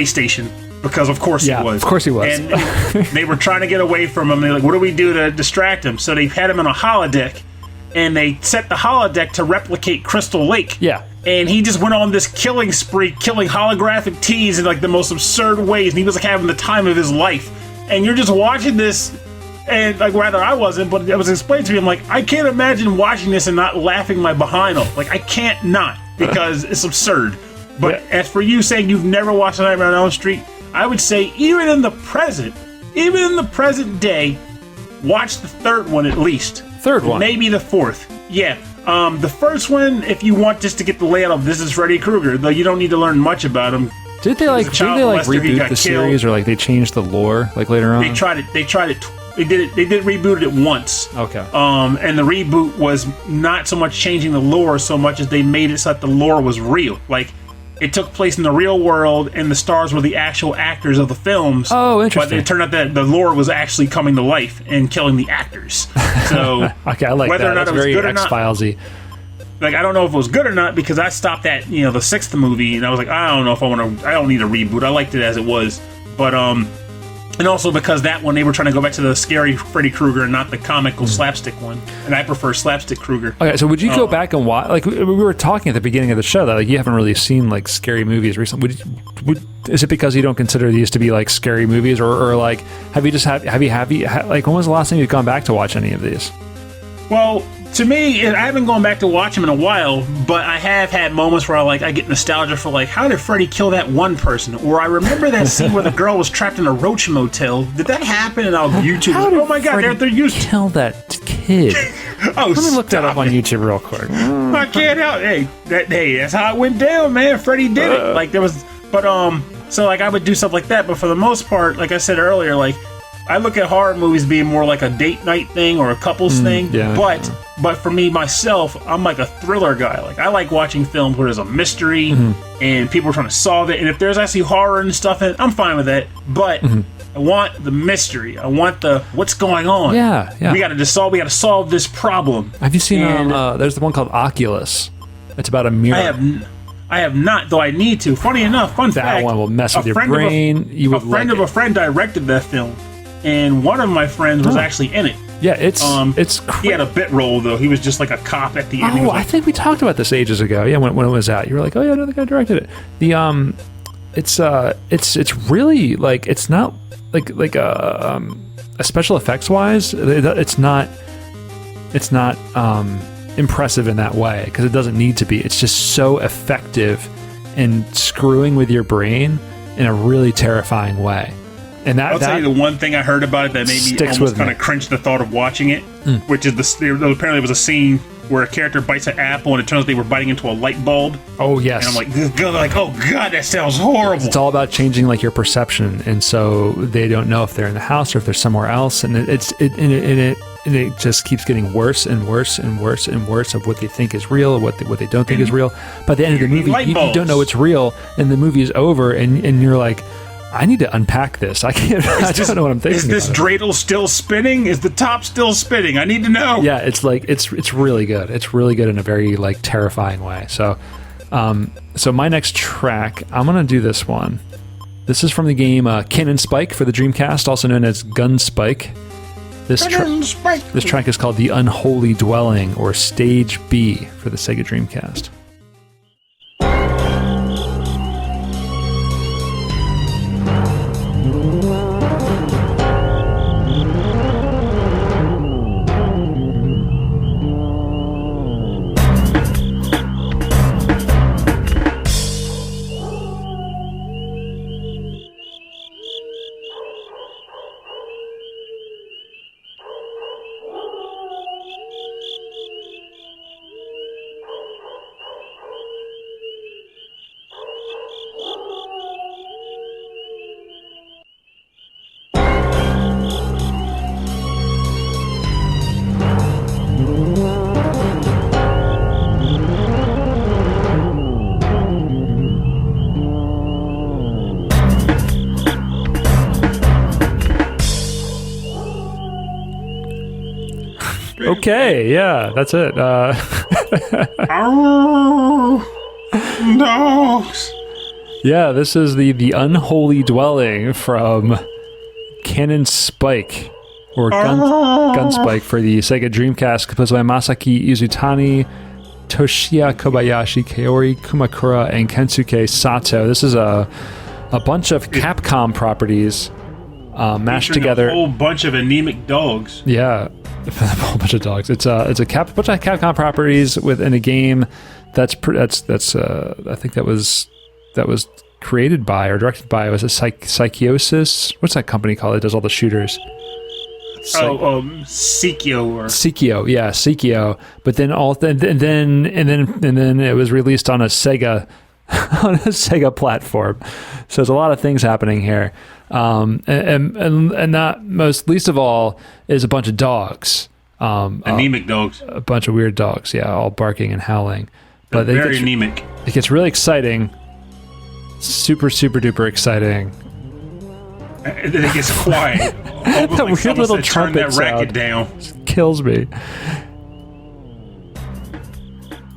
station because, of course, he was. Of course, he was. And they were trying to get away from him. They're like, "What do we do to distract him?" So they had him in a holodeck, and they set the holodeck to replicate Crystal Lake. Yeah. And he just went on this killing spree, killing holographic teens in like the most absurd ways. And he was like having the time of his life. And you're just watching this, and like, rather I wasn't, but it was explained to me. I'm like, I can't imagine watching this and not laughing my behind off. Like, I can't not, because it's absurd. But as for you saying you've never watched A Nightmare on Elm Street, I would say even in the present day, watch the third one at least. Third one, maybe the fourth. Yeah. The first one, if you want just to get the layout of this is Freddy Krueger, though you don't need to learn much about him. Did they reboot the series, or like they changed the lore like later on? They tried it. They did reboot it once. Okay. And the reboot was not so much changing the lore so much as they made it so that the lore was real. Like, it took place in the real world, and the stars were the actual actors of the films. Oh, interesting. But it turned out that the lore was actually coming to life and killing the actors. So okay, I like whether that. Or not That's it was very good X-Filesy. Like, I don't know if it was good or not, because I stopped at, the sixth movie, and I was like, I don't know if I don't need a reboot. I liked it as it was. But, and also because that one, they were trying to go back to the scary Freddy Krueger and not the comical slapstick one. And I prefer slapstick Krueger. Okay, so would you go back and watch, like, we were talking at the beginning of the show that, like, you haven't really seen, like, scary movies recently. Is it because you don't consider these to be, like, scary movies? Or like, have you like, when was the last time you've gone back to watch any of these? Well, to me, I haven't gone back to watch them in a while, but I have had moments where I get nostalgia for, like, how did Freddy kill that one person? Or I remember that scene where the girl was trapped in a roach motel. Did that happen? And I'll YouTube. Oh my God, they're used to kill that kid. Let me look that up on YouTube real quick. I can't help. Hey, that's how it went down, man. Freddy did it. Like, there was, but so like I would do stuff like that. But for the most part, like I said earlier, like, I look at horror movies being more like a date night thing or a couples thing. Yeah, but for me, myself, I'm like a thriller guy. Like, I like watching films where there's a mystery and people are trying to solve it. And if there's actually horror and stuff in it, I'm fine with that. But I want the mystery. I want the what's going on. Yeah. We got to solve this problem. Have you seen? There's the one called Oculus. It's about a mirror. I have not, though I need to. Funny enough, fun fact. That one will mess with your brain. A friend of a friend directed that film. And one of my friends was actually in it. Yeah, it's he had a bit role, though. He was just like a cop at the end. I think we talked about this ages ago. Yeah, when it was out, you were like, "Oh yeah, another guy directed it." It's really like, it's not like a special effects wise. It's not impressive in that way because it doesn't need to be. It's just so effective in screwing with your brain in a really terrifying way. And I'll tell you the one thing I heard about it that made me almost kind of cringe the thought of watching it, which is apparently it was a scene where a character bites an apple and it turns out they were biting into a light bulb. Oh yes. And I'm like, oh god, that sounds horrible. It's all about changing like your perception, and so they don't know if they're in the house or if they're somewhere else, and it just keeps getting worse and worse and worse and worse of what they think is real, what they don't think is real. By the end of the movie, you don't know it's real, and the movie is over, and you're like, I need to unpack this. I can't. I don't know what I'm thinking. Is this dreidel still spinning? Is the top still spinning? I need to know. Yeah, it's like it's really good. It's really good in a very like terrifying way. So, so my next track, I'm gonna do this one. This is from the game Cannon Spike for the Dreamcast, also known as Gun Spike. This track is called The Unholy Dwelling, or Stage B for the Sega Dreamcast. Okay, yeah, that's it. Dogs. Yeah, this is the Unholy Dwelling from Cannon Spike, or Gun Spike for the Sega Dreamcast, composed by Masaki Izutani, Toshiya Kobayashi, Kaori Kumakura, and Kensuke Sato. This is a bunch of Capcom properties mashed together. A whole bunch of anemic dogs. Yeah, a whole bunch of dogs. It's a bunch of Capcom properties within a game that's I think that was created by or directed by, was it Psychosis? What's that company called? It does all the shooters. Sikyo. Yeah, Sikyo. But then then it was released on a Sega on a Sega platform. So there's a lot of things happening here. And not most least of all is a bunch of dogs. Anemic dogs. A bunch of weird dogs, yeah, all barking and howling. But They're very anemic. It gets really exciting. Super, super duper exciting. And then it gets quiet. That like weird little said, trumpet turn that sound racket down. just kills me.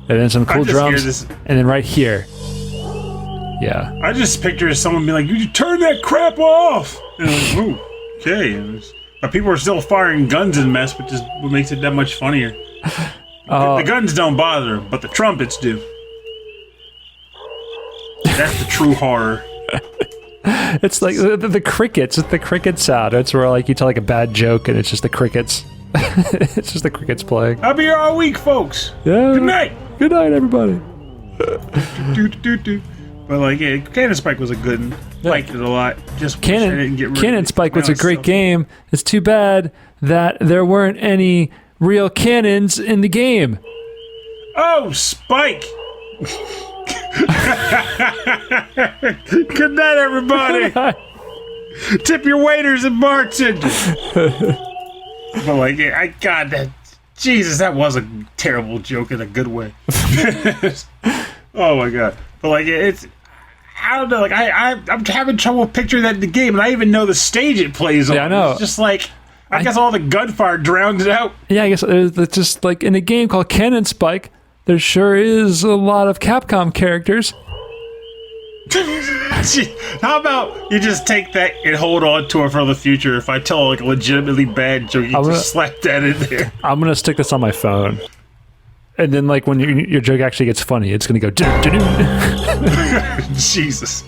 And then some cool drums. And then right here. Yeah. I just picture someone being like, "You turn that crap off!" And I'm like, "Ooh, okay." But people are still firing guns en masse, which is what makes it that much funnier. The guns don't bother them, but the trumpets do. That's the true horror. It's like the crickets. It's the cricket sound. It's where like you tell like a bad joke and it's just the crickets. It's just the crickets playing. I'll be here all week, folks. Yeah. Good night. Good night, everybody. But like, yeah, Cannon Spike was a good one. Liked it a lot. Just Cannon Spike was a great game. It's too bad that there weren't any real cannons in the game. Oh, Spike! Good night, everybody. Tip your waiters and bartenders. But like, yeah, Jesus, that was a terrible joke in a good way. Oh my god! But like, it's, I don't know. Like, I'm having trouble picturing that in the game, and I even know the stage it plays on. Yeah, I know. It's just like, I guess all the gunfire drowns it out. Yeah, I guess it's just like in a game called Cannon Spike. There sure is a lot of Capcom characters. How about you just take that and hold on to it for the future? If I tell like a legitimately bad joke, you just slap that in there. I'm gonna stick this on my phone, and then like when your joke actually gets funny, it's gonna go. Jesus,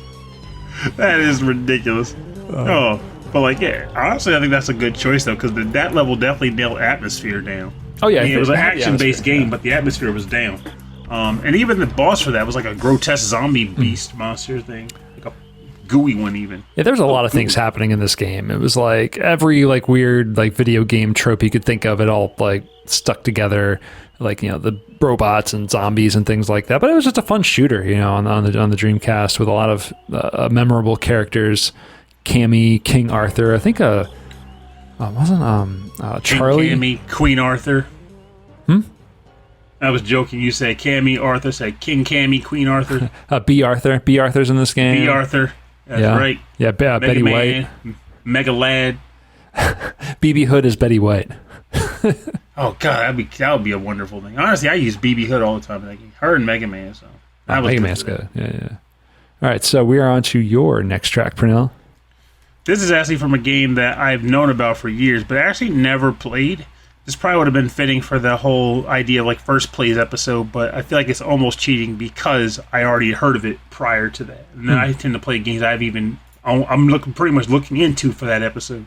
that is ridiculous. But like, yeah, honestly, I think that's a good choice though, because that level definitely nailed atmosphere down. Oh yeah, I mean, it was an action-based game, but the atmosphere was down. And even the boss for that was like a grotesque zombie beast monster thing, like a gooey one even. Yeah, there's a lot of things happening in this game. It was like every like weird like video game trope you could think of, it all like stuck together, like, you know, the robots and zombies and things like that. But it was just a fun shooter, you know, on the Dreamcast with a lot of memorable characters. Cammy, King Arthur, I think wasn't Charlie? King Cammy, Queen Arthur. I was joking. You said Cammy, Arthur said King Cammy, Queen Arthur. B. Arthur. B. Arthur's in this game. B. Arthur. That's right. Yeah, Betty Man, White. Mega Lad. BB Hood is Betty White. Oh God, that would be a wonderful thing. Honestly, I use BB Hood all the time. Like her and Mega Man. So Mega Man's good. Yeah. All right, so we are on to your next track, Pernell. This is actually from a game that I've known about for years, but I actually never played. This probably would have been fitting for the whole idea of like first plays episode, but I feel like it's almost cheating because I already heard of it prior to that. And then I tend to play games I'm pretty much looking into for that episode.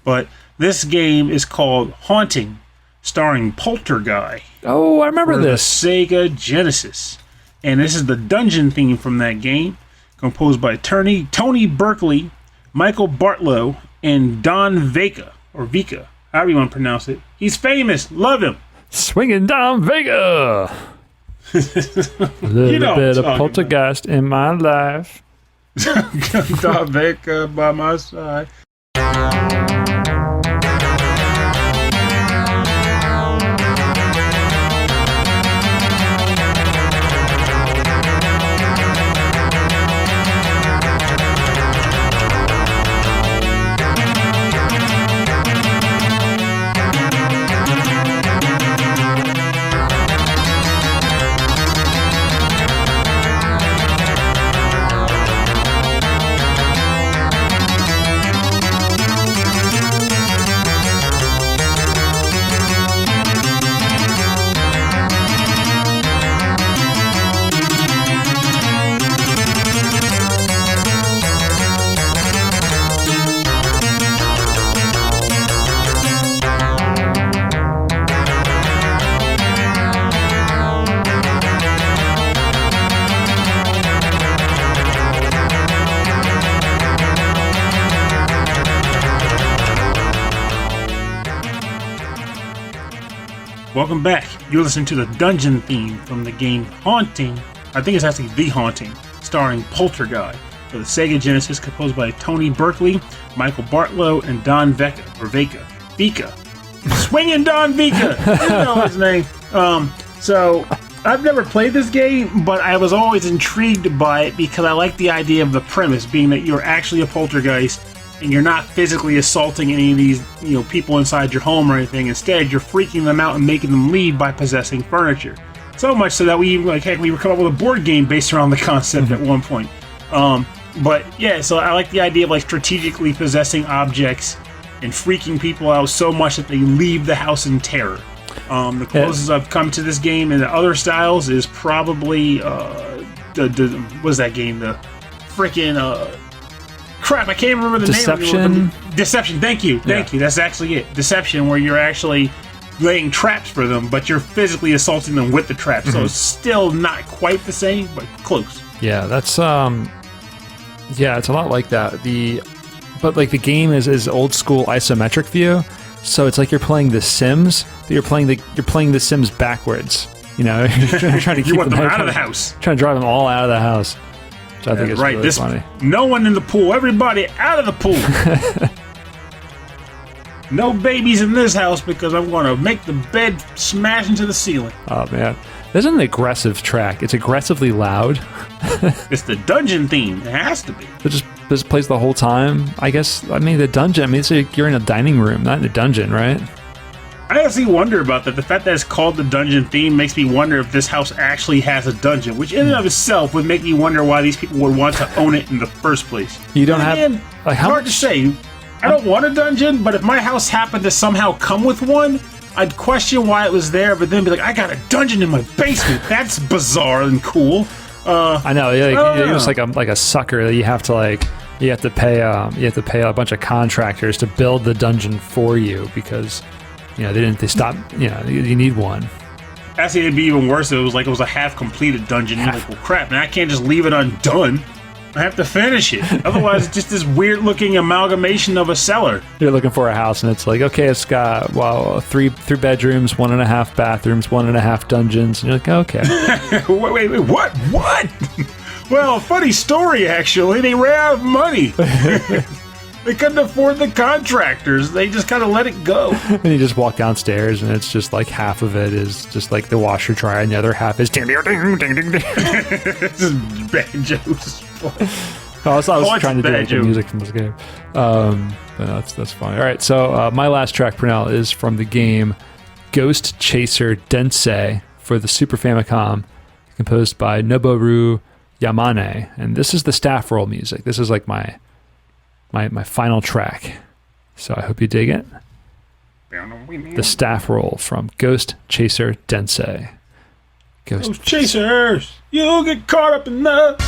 But this game is called Haunting, starring Polterguy. Oh, I remember this. The Sega Genesis. And this is the dungeon theme from that game, composed by Tony Berkeley, Michael Bartlow, and Don Veca, or Veca, however you want to pronounce it. He's famous. Love him. Swinging Don Vega. Little bit of poltergeist in my life. Don Veca by my side. Welcome back. You're listening to the dungeon theme from the game Haunting. I think it's actually The Haunting, starring Polterguy, for the Sega Genesis, composed by Tony Berkeley, Michael Bartlow, and Don Veca, or Veca. Swinging Don Veca! I didn't know his name. So, I've never played this game, but I was always intrigued by it because I like the idea of the premise, being that you're actually a poltergeist, and you're not physically assaulting any of these, people inside your home or anything. Instead, you're freaking them out and making them leave by possessing furniture. So much so that we were coming up with a board game based around the concept at one point. But yeah, so I like the idea of strategically possessing objects and freaking people out so much that they leave the house in terror. The closest I've come to this game in the other styles is probably what's that game? The freaking crap, I can't remember the name. Deception. Thank you. That's actually it. Deception, where you're actually laying traps for them, but you're physically assaulting them with the traps. So it's still not quite the same, but close. Yeah, that's it's a lot like that. But the game is old school isometric view, so it's like you're playing The Sims, but you're playing the Sims backwards. You're trying to keep them out of the house. Trying to drive them all out of the house. I think it's really funny. No one in the pool. Everybody out of the pool. No babies in this house because I'm going to make the bed smash into the ceiling. Oh, man. This is an aggressive track. It's aggressively loud. It's the dungeon theme. It has to be. It just plays the whole time. I guess, the dungeon, it's like you're in a dining room, not in a dungeon, right? I honestly wonder about that. The fact that it's called the dungeon theme makes me wonder if this house actually has a dungeon, which in and of itself would make me wonder why these people would want to own it in the first place. You don't have... hard to say. I don't want a dungeon, but if my house happened to somehow come with one, I'd question why it was there, but then be like, I got a dungeon in my basement. That's bizarre and cool. I know. You're just like a sucker. You have to pay a bunch of contractors to build the dungeon for you because... they stopped. You need one. Actually, it'd be even worse if it was a half-completed dungeon. You're like, well, crap, man, I can't just leave it undone. I have to finish it. Otherwise, it's just this weird-looking amalgamation of a cellar. You're looking for a house, and it's like, okay, it's got three bedrooms, 1.5 bathrooms, 1.5 dungeons, and you're like, okay. wait, what? Well, funny story, actually. They ran out of money. They couldn't afford the contractors. They just kind of let it go. And you just walk downstairs, and it's just like half of it is just like the washer dryer, and the other half is ding, ding, ding, ding, ding, ding. This is banjos. I was trying to do like the music from this game. But that's fine. All right, so my last track, Purnell, is from the game Ghost Chaser Densei for the Super Famicom, composed by Noboru Yamane. And this is the staff roll music. This is like my final track. So I hope you dig it. The staff roll from Ghost Chaser Densei. Ghost Chasers! You'll get caught up in the...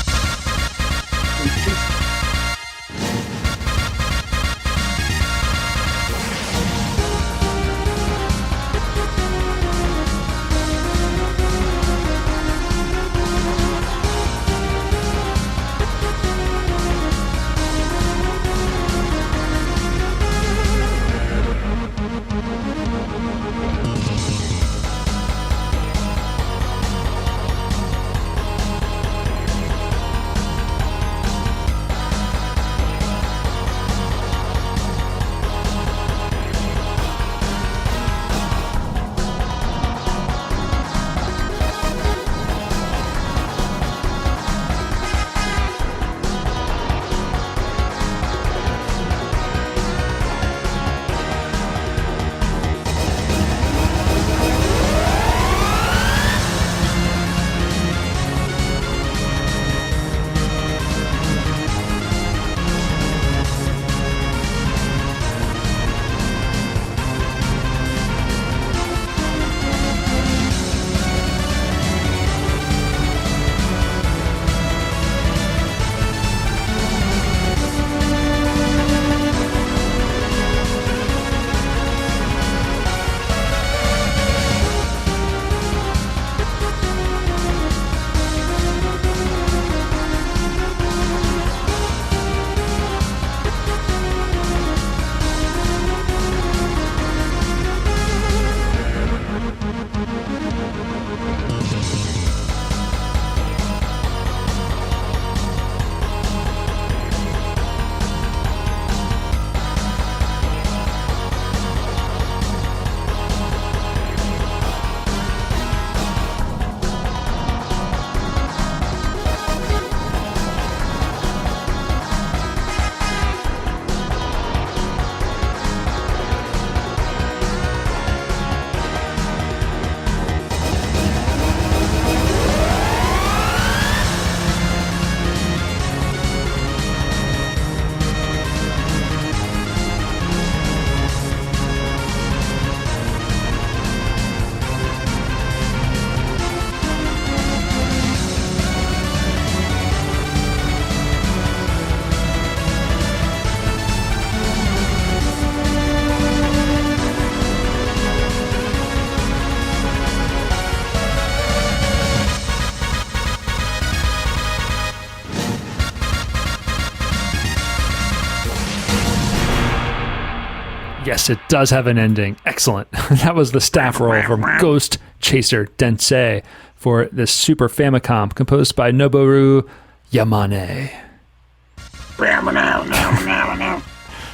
Yes, it does have an ending. Excellent. That was the staff roll from Ghost Chaser Densei for the Super Famicom, composed by Noboru Yamane.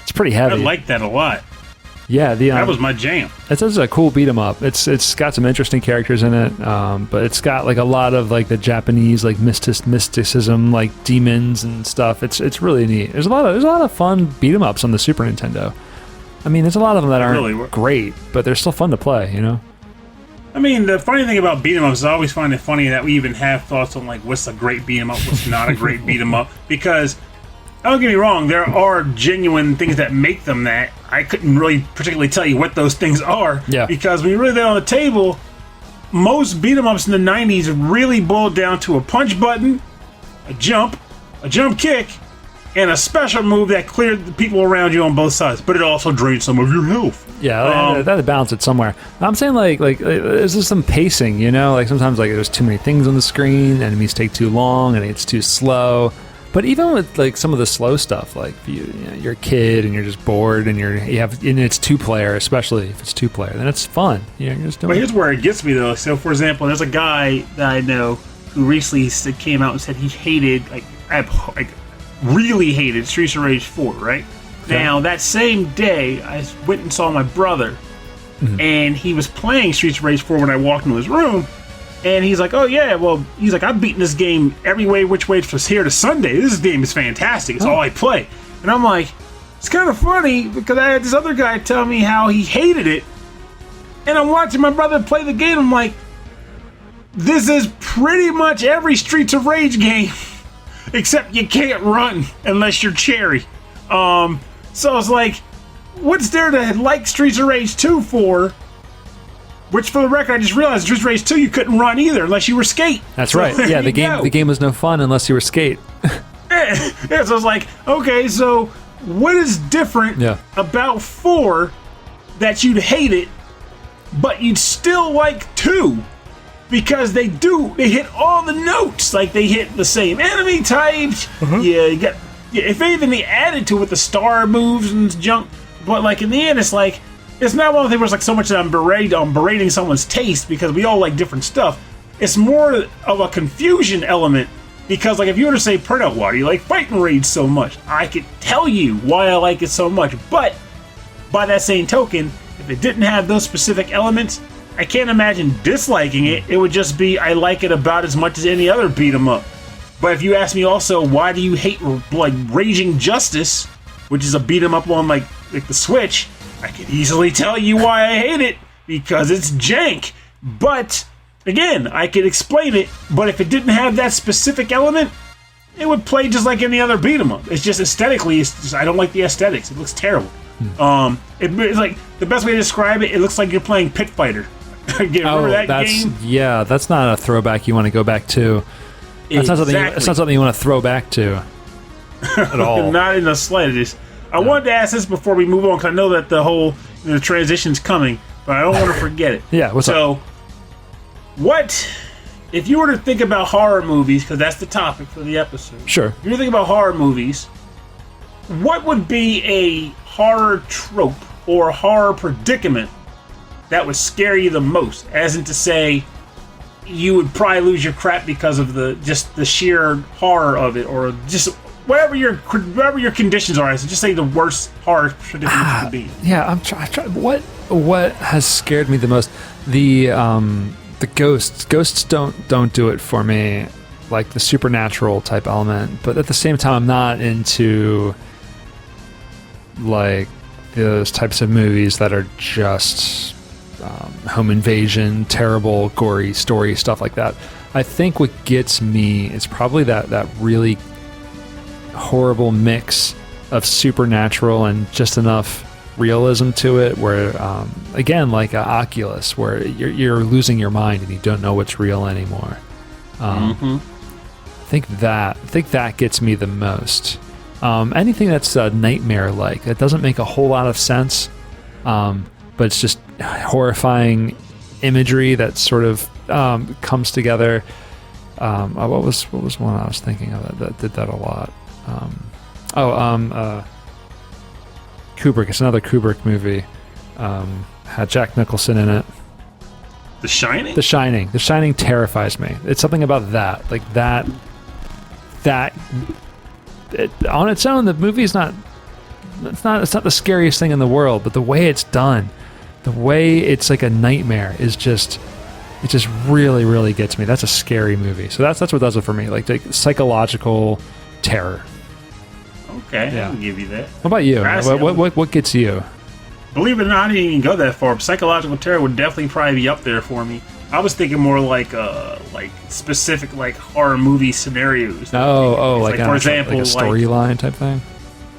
It's pretty heavy. I like that a lot. Yeah, that was my jam. It's a cool beat 'em up. It's got some interesting characters in it, but it's got like a lot of like the Japanese like mysticism, like demons and stuff. It's really neat. There's a lot of fun beat 'em ups on the Super Nintendo. I mean, there's a lot of them that aren't really great, but they're still fun to play, you know? I mean, the funny thing about beat 'em ups is I always find it funny that we even have thoughts on like what's a great beat 'em up, what's not a great beat 'em up, because don't get me wrong, there are genuine things that make them that. I couldn't really particularly tell you what those things are, because when you really lay it on the table, most beat 'em ups in the 90s really boiled down to a punch button, a jump kick, and a special move that cleared the people around you on both sides, but it also drained some of your health. Yeah, that balance it somewhere. I'm saying like there's just some pacing, you know? Like sometimes like there's too many things on the screen, enemies take too long, and it's too slow. But even with like some of the slow stuff, like you're a kid and you're just bored and and it's 2-player, especially if it's 2-player, then it's fun. You're just doing. But here's where it gets me though. So for example, there's a guy that I know who recently came out and said he hated, really hated Streets of Rage 4, right? Okay. Now, that same day, I went and saw my brother, and he was playing Streets of Rage 4 when I walked into his room, and he's like, oh yeah, well, he's like, I've beaten this game every way, which way from here to Sunday. This game is fantastic. It's all I play. And I'm like, it's kind of funny, because I had this other guy tell me how he hated it, and I'm watching my brother play the game, I'm like, this is pretty much every Streets of Rage game, except you can't run unless you're Cherry. So it's like, what's there to like Streets of Rage 2 for? Which, for the record, I just realized Streets of Rage 2 you couldn't run either unless you were Skate. That's right. Yeah, the game was no fun unless you were Skate. Yeah, so I was like, okay, so what is different about 4 that you'd hate it, but you'd still like 2? Because they hit all the notes. Like, they hit the same enemy types. Yeah, you got, if anything, they added to it the star moves and junk. But, like, in the end, it's like, it's not one of the things where it's like so much that I'm berating someone's taste because we all like different stuff. It's more of a confusion element. Because, like, if you were to say, Pernell, why do you like Fighting Rage so much? I could tell you why I like it so much. But, by that same token, if it didn't have those specific elements, I can't imagine disliking it. It would just be, I like it about as much as any other beat 'em up. But if you ask me also, why do you hate, like, Raging Justice, which is a beat 'em up on, like the Switch, I could easily tell you why I hate it. Because it's jank. But, again, I could explain it. But if it didn't have that specific element, it would play just like any other beat 'em up. It's just aesthetically, I don't like the aesthetics. It looks terrible. It's like, the best way to describe it, it looks like you're playing Pit Fighter. Remember that game? Yeah, that's not a throwback you want to go back to. That's not something you want to throw back to at all. Not in the slightest. I wanted to ask this before we move on, because I know that the whole transition's coming, but I don't want to forget it. Yeah, what's up? What, if you were to think about horror movies, because that's the topic for the episode. Sure. If you were to think about horror movies, what would be a horror trope or horror predicament that would scare you the most? As in to say, you would probably lose your crap because of the sheer horror of it, or just whatever your conditions are. So just say the worst horror predicament could be. Yeah, I'm trying. What has scared me the most? The ghosts. Ghosts don't do it for me, like the supernatural type element. But at the same time, I'm not into like those types of movies that are just home invasion, terrible, gory story, stuff like that. I think what gets me is probably that really horrible mix of supernatural and just enough realism to it, where again, like Oculus, where you're losing your mind and you don't know what's real anymore. I think that gets me the most. Anything that's nightmare-like, that doesn't make a whole lot of sense, but it's just horrifying imagery that sort of comes together. What was one I was thinking of that did that a lot? Kubrick. It's another Kubrick movie. Had Jack Nicholson in it. The Shining? The Shining. The Shining terrifies me. It's something about that. Like that on its own, the movie's not it's not the scariest thing in the world, but the way it's done, the way it's like a nightmare is just, it just really, really gets me. That's a scary movie. So that's what does it for me. Like psychological terror. Okay, yeah. I can give you that. What about you? What gets you? Believe it or not, I didn't even go that far. Psychological terror would definitely probably be up there for me. I was thinking more like specific like horror movie scenarios. Like for example, like a storyline type thing.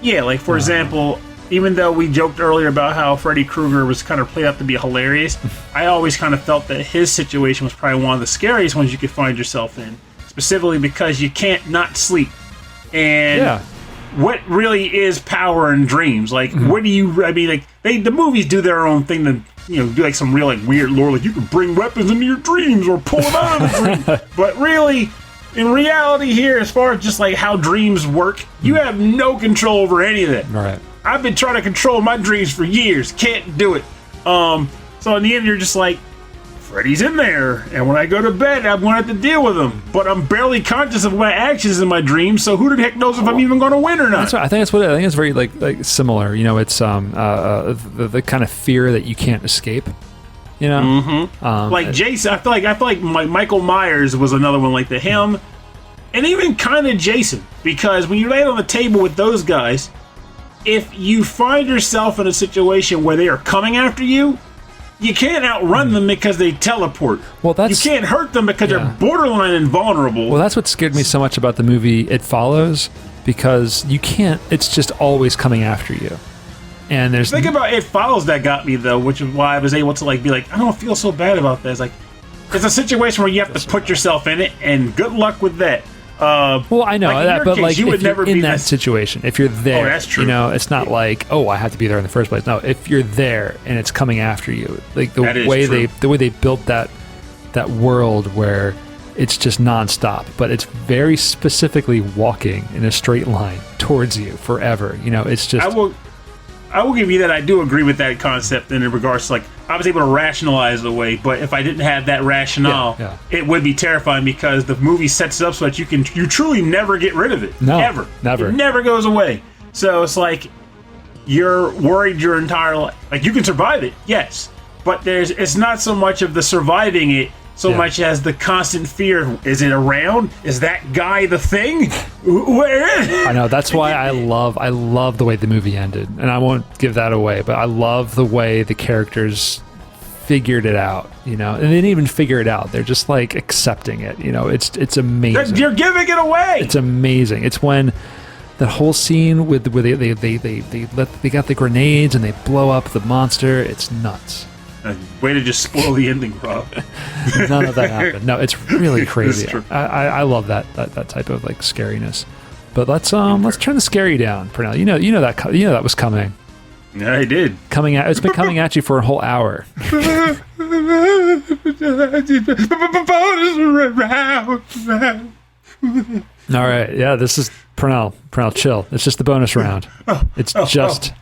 Yeah, like for example, even though we joked earlier about how Freddy Krueger was kind of played out to be hilarious, I always kind of felt that his situation was probably one of the scariest ones you could find yourself in, specifically because you can't not sleep. And what really is power in dreams? Like, what do you? I mean, like the movies do their own thing to, do like some real like weird lore, like you can bring weapons into your dreams or pull them out of the dream. But really, in reality here, as far as just like how dreams work, you have no control over any of that. Right. I've been trying to control my dreams for years. Can't do it. So in the end, you're just like, Freddy's in there, and when I go to bed, I'm going to have to deal with him. But I'm barely conscious of my actions in my dreams, so who the heck knows if I'm even going to win or not? That's right. I think it's very like similar. You know, it's the kind of fear that you can't escape. You know, like Jason. I feel like Michael Myers was another one like him, and even kind of Jason, because when you lay on the table with those guys, if you find yourself in a situation where they are coming after you, you can't outrun them because they teleport. Well, you can't hurt them because they're borderline invulnerable. Well, that's what scared me so much about the movie It Follows, because you can't. It's just always coming after you. And there's think about It Follows that got me though, which is why I was able to be like, I don't feel so bad about that. It's like it's a situation where you have to put yourself in it, and good luck with that. Well, I know that, but case, you would never in be that situation, if you're there, that's true. You know, it's not like, oh, I have to be there in the first place. No, if you're there and it's coming after you, like the way they built that world where it's just nonstop, but it's very specifically walking in a straight line towards you forever. You know, it's just. I will give you that. I do agree with that concept in regards to I was able to rationalize the way, but if I didn't have that rationale, it would be terrifying because the movie sets it up so that you truly never get rid of it. No, ever. Never. It never goes away. So it's like you're worried your entire life. Like you can survive it, yes, but it's not so much of the surviving it so much as the constant fear. Is it around? Is that guy the thing? Where is it? I know, that's why I love the way the movie ended, and I won't give that away, but I love the way the characters figured it out, you know, and they didn't even figure it out. They're just like accepting it, you know. It's amazing. You're giving it away. It's amazing. It's when that whole scene where they got the grenades and they blow up the monster. It's nuts. Way to just spoil the ending, Rob. None of that happened. No, it's really crazy. I love that type of scariness. But let's turn the scary down, Pernell. You know that was coming. Yeah, I did. It's been coming at you for a whole hour. All right, yeah, this is Pernell. Pernell, chill. It's just the bonus round. It's the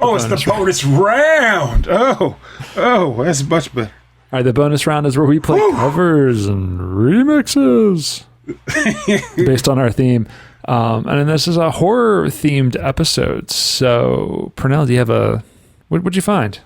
bonus round. Oh, that's much better. All right, the bonus round is where we play covers and remixes based on our theme. And then this is a horror-themed episode. So, Pernell, do you have what'd you find?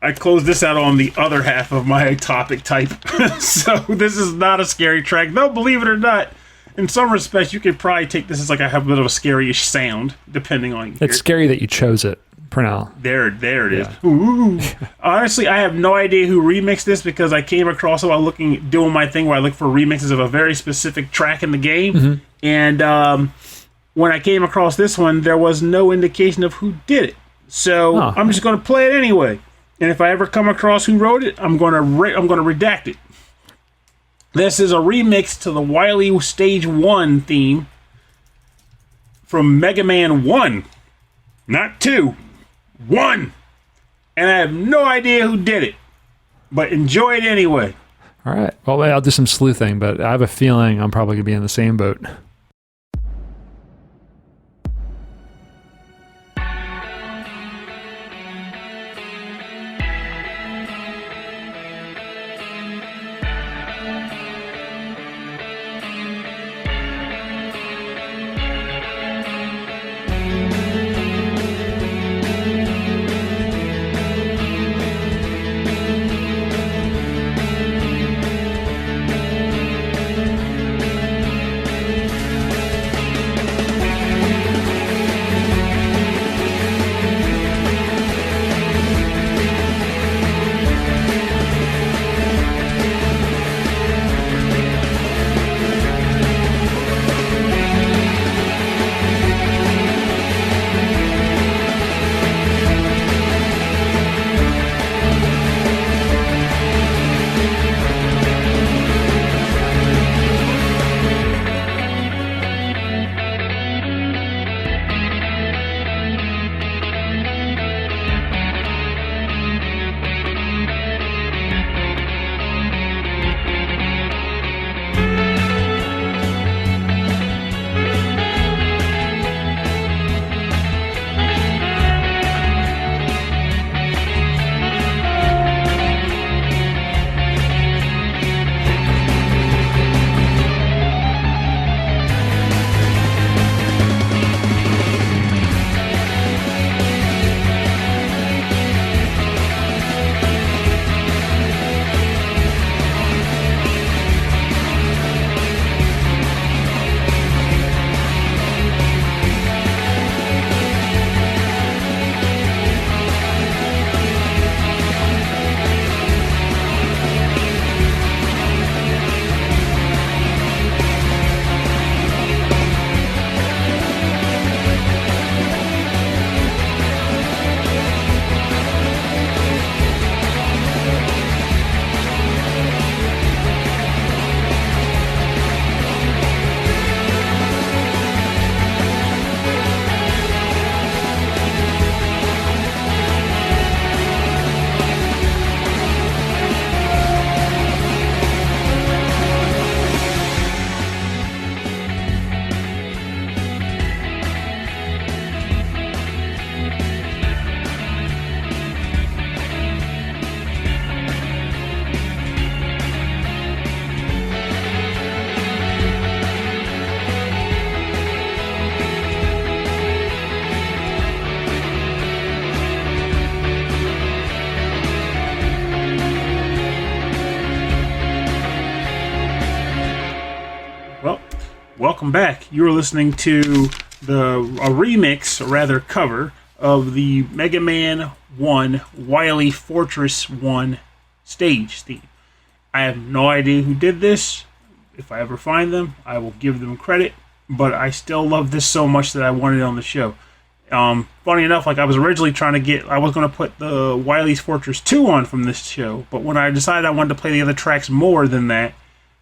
I closed this out on the other half of my topic type. So this is not a scary track. Though, believe it or not, in some respects, you could probably take this as I have a bit of a scary-ish sound, depending on... It's scary that you chose it, Pernell. There it is. Ooh. Honestly, I have no idea who remixed this because I came across it while doing my thing where I look for remixes of a very specific track in the game. Mm-hmm. And when I came across this one, there was no indication of who did it. So I'm just going to play it anyway. And if I ever come across who wrote it, I'm going to redact it. This is a remix to the Wily Stage 1 theme from Mega Man 1. Not 2. 1. And I have no idea who did it. But enjoy it anyway. All right. Well, I'll do some sleuthing, but I have a feeling I'm probably going to be in the same boat. Welcome back. You're listening to a remix, or rather cover, of the Mega Man 1 Wily Fortress 1 stage theme. I have no idea who did this. If I ever find them, I will give them credit, but I still love this so much that I wanted it on the show. Funny enough, like I was originally I was going to put the Wily's Fortress 2 on from this show, but when I decided I wanted to play the other tracks more than that,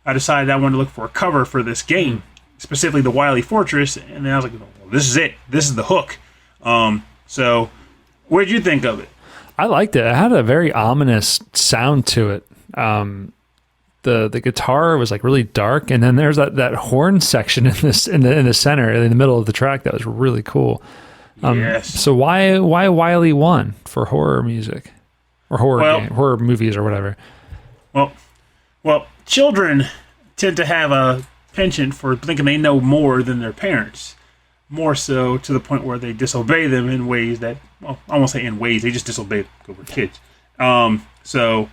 I decided I wanted to look for a cover for this game, specifically the Wily Fortress, and then I was like, well, this is it. This is the hook. So, what did you think of it? I liked it. It had a very ominous sound to it. The guitar was like really dark, and then there's that horn section in the center, in the middle of the track that was really cool. Yes. So why Wily 1 for horror music or horror movies or whatever? Well, children tend to have a penchant for thinking they know more than their parents. More so to the point where they disobey them in ways that, well, I won't say in ways, they just disobey them because we're kids. So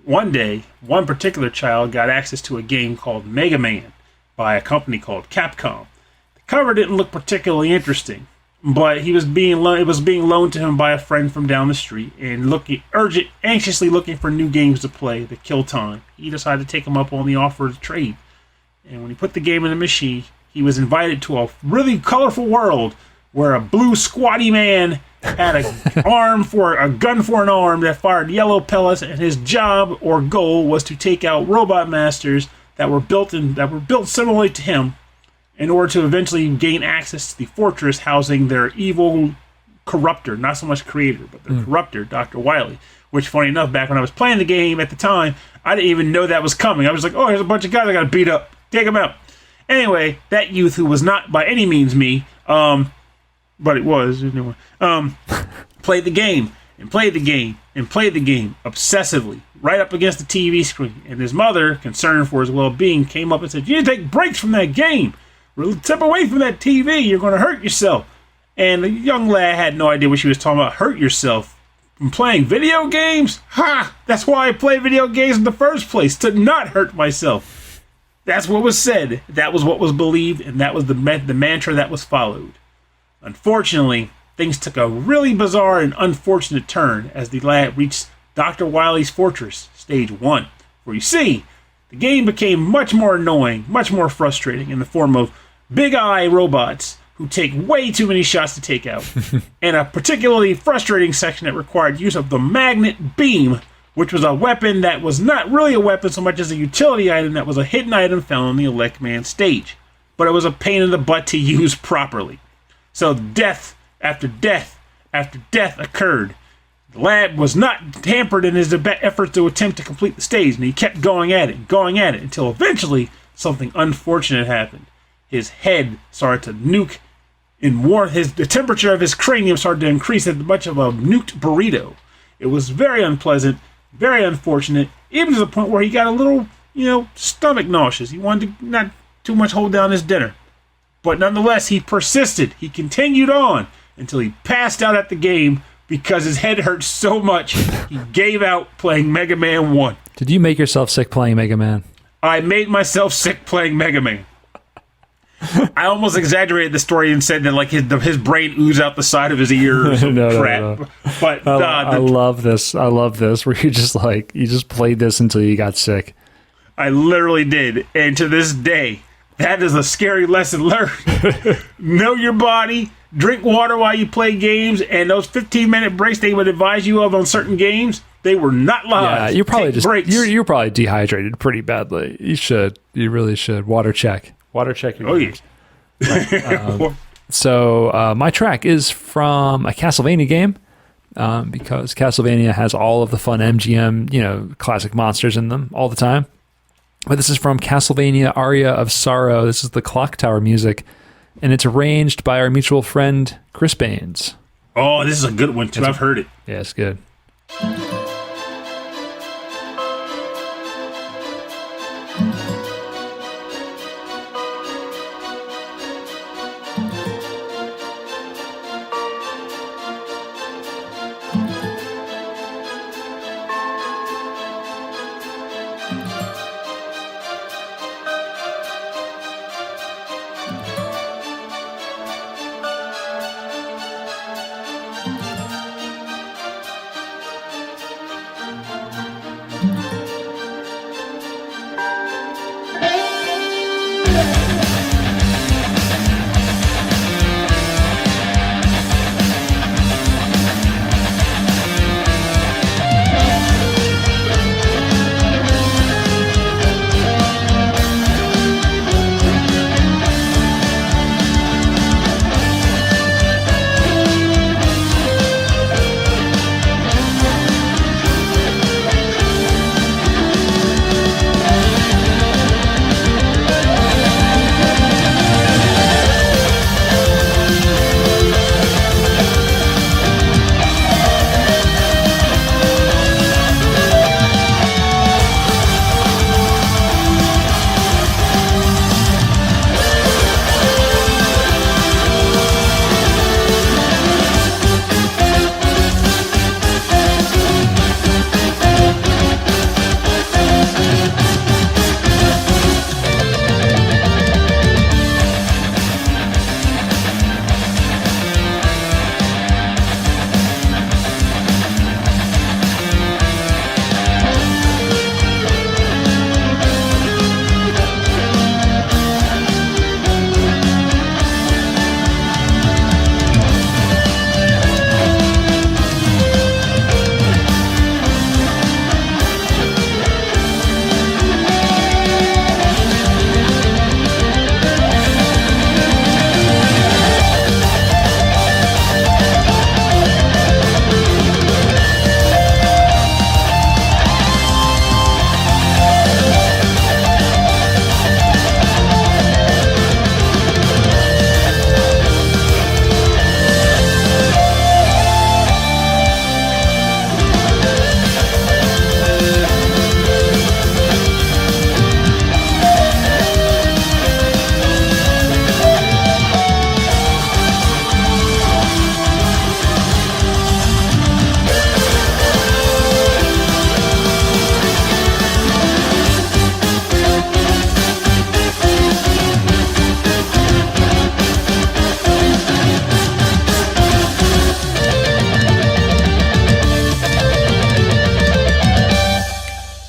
one day, one particular child got access to a game called Mega Man by a company called Capcom. The cover didn't look particularly interesting, but it was being loaned to him by a friend from down the street, and anxiously looking for new games to play to kill time. He decided to take him up on the offer to trade. And when he put the game in the machine, he was invited to a really colorful world where a blue squatty man had a gun for an arm that fired yellow pellets, and his job or goal was to take out robot masters that were built similarly to him in order to eventually gain access to the fortress housing their evil corruptor, not so much creator, but their corruptor, Dr. Wily. Which, funny enough, back when I was playing the game at the time, I didn't even know that was coming. I was like, oh, here's a bunch of guys I gotta beat up. Take them out. Anyway, that youth, who was not by any means me, but it was, anyway, played the game, and played the game, and played the game obsessively, right up against the TV screen. And his mother, concerned for his well-being, came up and said, you need to take breaks from that game. Step away from that TV. You're going to hurt yourself. And the young lad had no idea what she was talking about. Hurt yourself from playing video games? Ha! That's why I play video games in the first place, to not hurt myself. That's what was said. That was what was believed, and that was the mantra that was followed. Unfortunately, things took a really bizarre and unfortunate turn as the lad reached Dr. Wily's Fortress, Stage 1. Where you see, the game became much more annoying, much more frustrating, in the form of big-eye robots who take way too many shots to take out, and a particularly frustrating section that required use of the magnet beam, which was a weapon that was not really a weapon so much as a utility item that was a hidden item found on the Elect Man stage. But it was a pain in the butt to use properly. So death after death after death occurred. The lad was not hampered in his efforts to attempt to complete the stage, and he kept going at it, until eventually something unfortunate happened. His head started to nuke, and the temperature of his cranium started to increase as much of a nuked burrito. It was very unpleasant, very unfortunate, even to the point where he got a little, stomach nauseous. He wanted to not too much hold down his dinner. But nonetheless, he persisted. He continued on until he passed out at the game because his head hurt so much, he gave out playing Mega Man 1. Did you make yourself sick playing Mega Man? I made myself sick playing Mega Man. I almost exaggerated the story and said that like his brain oozed out the side of his ear or some crap. No. But I love this. I love this where you just played this until you got sick. I literally did, and to this day, that is a scary lesson learned. Know your body. Drink water while you play games, and those 15-minute breaks they would advise you of on certain games, they were not lies. Yeah, you're probably you're probably dehydrated pretty badly. You really should. Water check your games. So my track is from a Castlevania game, because Castlevania has all of the fun MGM, classic monsters in them all the time. But this is from Castlevania Aria of Sorrow. This is the Clocktower music, and it's arranged by our mutual friend Chris Baines. Oh, this is a good one too. I've heard it. Yeah, it's good.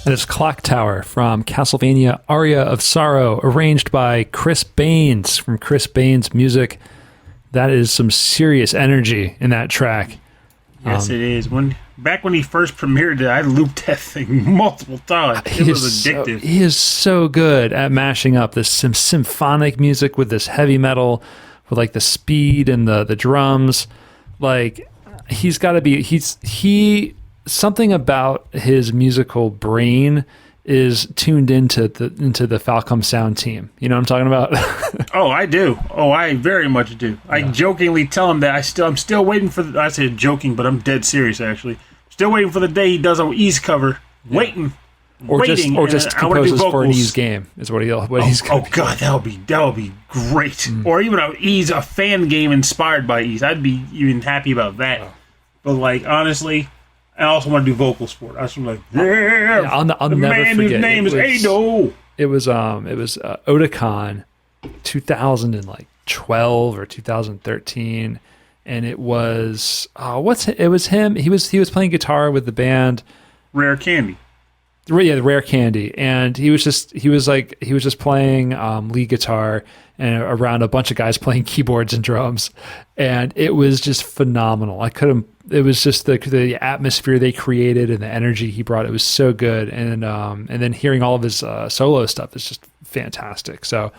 That is Clocktower from Castlevania Aria of Sorrow, arranged by Chris Baines from Chris Baines Music. That is some serious energy in that track. Yes, it is. Back when he first premiered it, I looped that thing multiple times. It was addictive. He is so good at mashing up this symphonic music with this heavy metal, with like the speed and the drums. Like, he's got to be... Something about his musical brain is tuned into the Falcom sound team. You know what I'm talking about? Oh, I do. Oh, I very much do. Yeah. I jokingly tell him that I'm still waiting for. I say joking, but I'm dead serious. Actually, still waiting for the day he does an Ys cover. Waiting. Or just composes for an Ys game is what he's. Oh God, that would be great. Or even a fan game inspired by Ys. I'd be even happy about that. Oh. But like honestly. I also want to do vocal sport. I was like, I'll never man forget. Whose name is Ado. It was Otakon, 2012 or 2013, and it was it was him. He was playing guitar with the band Rare Candy. Yeah, the Rare Candy, and he was just playing lead guitar and around a bunch of guys playing keyboards and drums, and it was just phenomenal. It was just the atmosphere they created and the energy he brought. It was so good, and then hearing all of his solo stuff is just fantastic. So,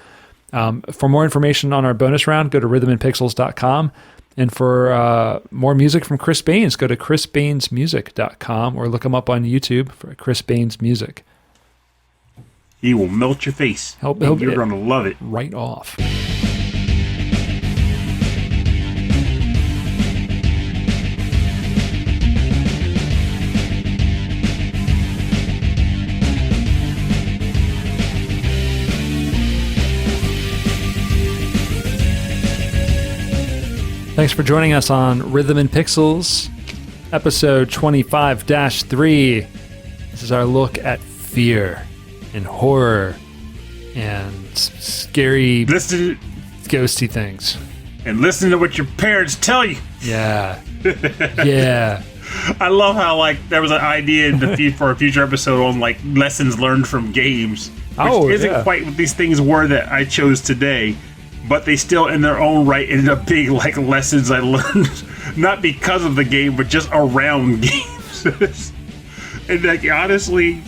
for more information on our bonus round, go to rhythmandpixels.com. And for more music from Chris Baines, go to chrisbainesmusic.com or look him up on YouTube for Chris Baines Music. He will melt your face. You're going to love it. Right off. Thanks for joining us on Rhythm and Pixels, episode 25-3. This is our look at fear and horror and scary, ghosty things. And listen to what your parents tell you. Yeah. Yeah. I love how there was an idea for a future episode on lessons learned from games, which isn't quite what these things were that I chose today. But they still, in their own right, ended up being lessons I learned, not because of the game, but just around games. And honestly,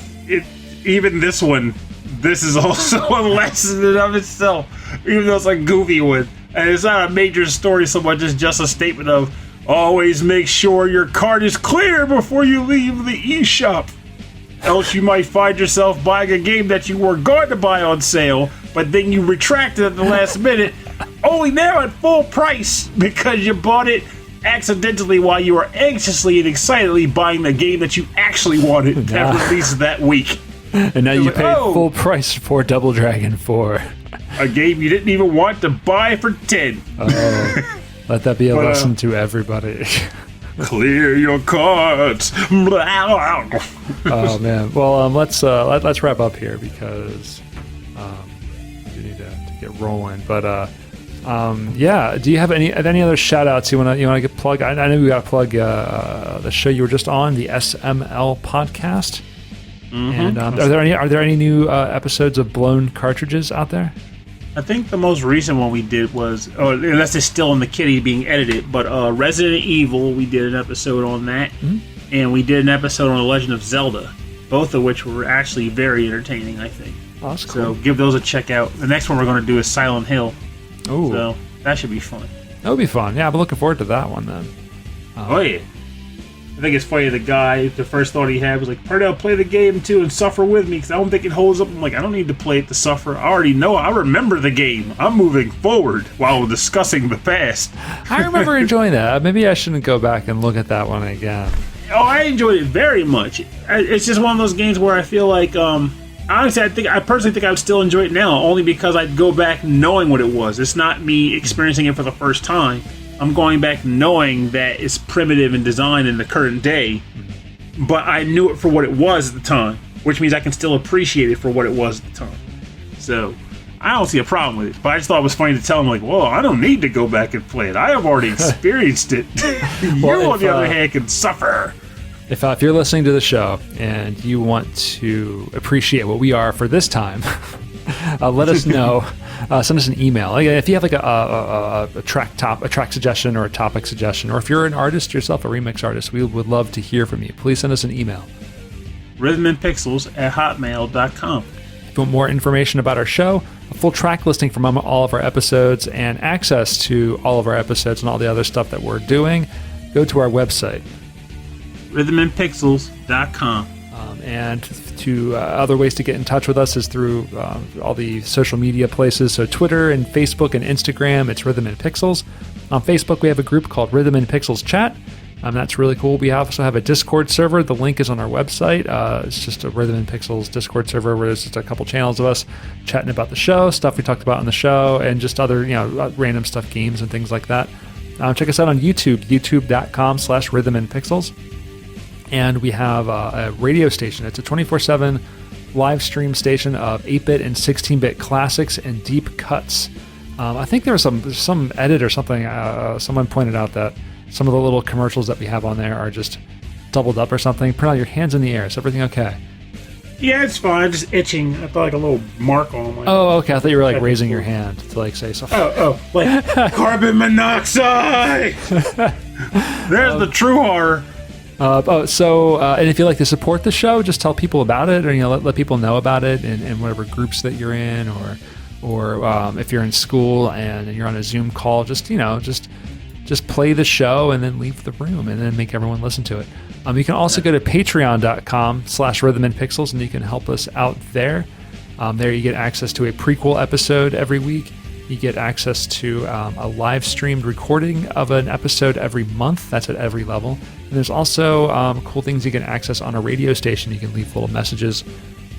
even this one, this is also a lesson in of itself, even though it's a goofy one. And it's not a major story so much as just a statement of, always make sure your card is clear before you leave the eShop. Else you might find yourself buying a game that you were going to buy on sale, but then you retracted at the last minute, only now at full price because you bought it accidentally while you were anxiously and excitedly buying the game that you actually wanted that released that week. And now you paid full price for Double Dragon 4. A game you didn't even want to buy for 10. Oh, let that be a lesson to everybody. Clear your cards. Oh man. Well, let's wrap up here because we need to get rolling. But yeah. Do you have any other shout outs you want to get plug? I know we got to plug the show you were just on, the SML podcast. Mm-hmm. And are there any new episodes of Blown Cartridges out there? I think the most recent one we did was, unless it's still in the kitty being edited, but Resident Evil, we did an episode on that, and we did an episode on The Legend of Zelda, both of which were actually very entertaining, I think. Oh, that's cool. So give those a check out. The next one we're going to do is Silent Hill. Oh, so that should be fun. That would be fun. Yeah, I'm looking forward to that one then. Oh yeah. I think it's funny, the guy, the first thought he had was like, Pardell, play the game too and suffer with me because I don't think it holds up. I'm like, I don't need to play it to suffer. I already know. I remember the game. I'm moving forward while discussing the past. I remember enjoying that. Maybe I shouldn't go back and look at that one again. Oh, I enjoyed it very much. It's just one of those games where I feel like, honestly, I personally think I would still enjoy it now, only because I'd go back knowing what it was. It's not me experiencing it for the first time. I'm going back knowing that it's primitive in design in the current day, but I knew it for what it was at the time, which means I can still appreciate it for what it was at the time. So, I don't see a problem with it, but I just thought it was funny to tell him, well, I don't need to go back and play it. I have already experienced it. You, on the other hand, can suffer. if you're listening to the show and you want to appreciate what we are for this time, let us know. Send us an email. If you have like a track suggestion or a topic suggestion, or if you're an artist yourself, a remix artist, we would love to hear from you. Please send us an email. rhythmandpixels@hotmail.com. If you want more information about our show, a full track listing from all of our episodes, and access to all of our episodes and all the other stuff that we're doing, go to our website. rhythmandpixels.com. And to other ways to get in touch with us is through all the social media places. So Twitter and Facebook and Instagram, it's Rhythm and Pixels. On Facebook, we have a group called Rhythm and Pixels Chat. That's really cool. We also have a Discord server. The link is on our website. It's just a Rhythm and Pixels Discord server where there's just a couple channels of us chatting about the show, stuff we talked about on the show, and just other random stuff, games and things like that. Check us out on YouTube, youtube.com/rhythmandpixels. And we have a radio station. It's a 24/7 live stream station of 8-bit and 16-bit classics and deep cuts. I think there was some edit or something. Someone pointed out that some of the little commercials that we have on there are just doubled up or something. Put out your hands in the air. Is everything okay? Yeah, it's fine. I'm just itching. I felt like a little mark on my... Oh, okay. I thought you were like raising your hand to like say something. Like carbon monoxide! There's the true horror. And if you'd like to support the show, just tell people about it, or let people know about it in whatever groups that you're in, or if you're in school and you're on a Zoom call, just play the show and then leave the room and then make everyone listen to it. You can also go to patreon.com/rhythmandpixels and you can help us out there. There you get access to a prequel episode every week. You get access to a live streamed recording of an episode every month. That's at every level. And there's also cool things you can access on a radio station. You can leave little messages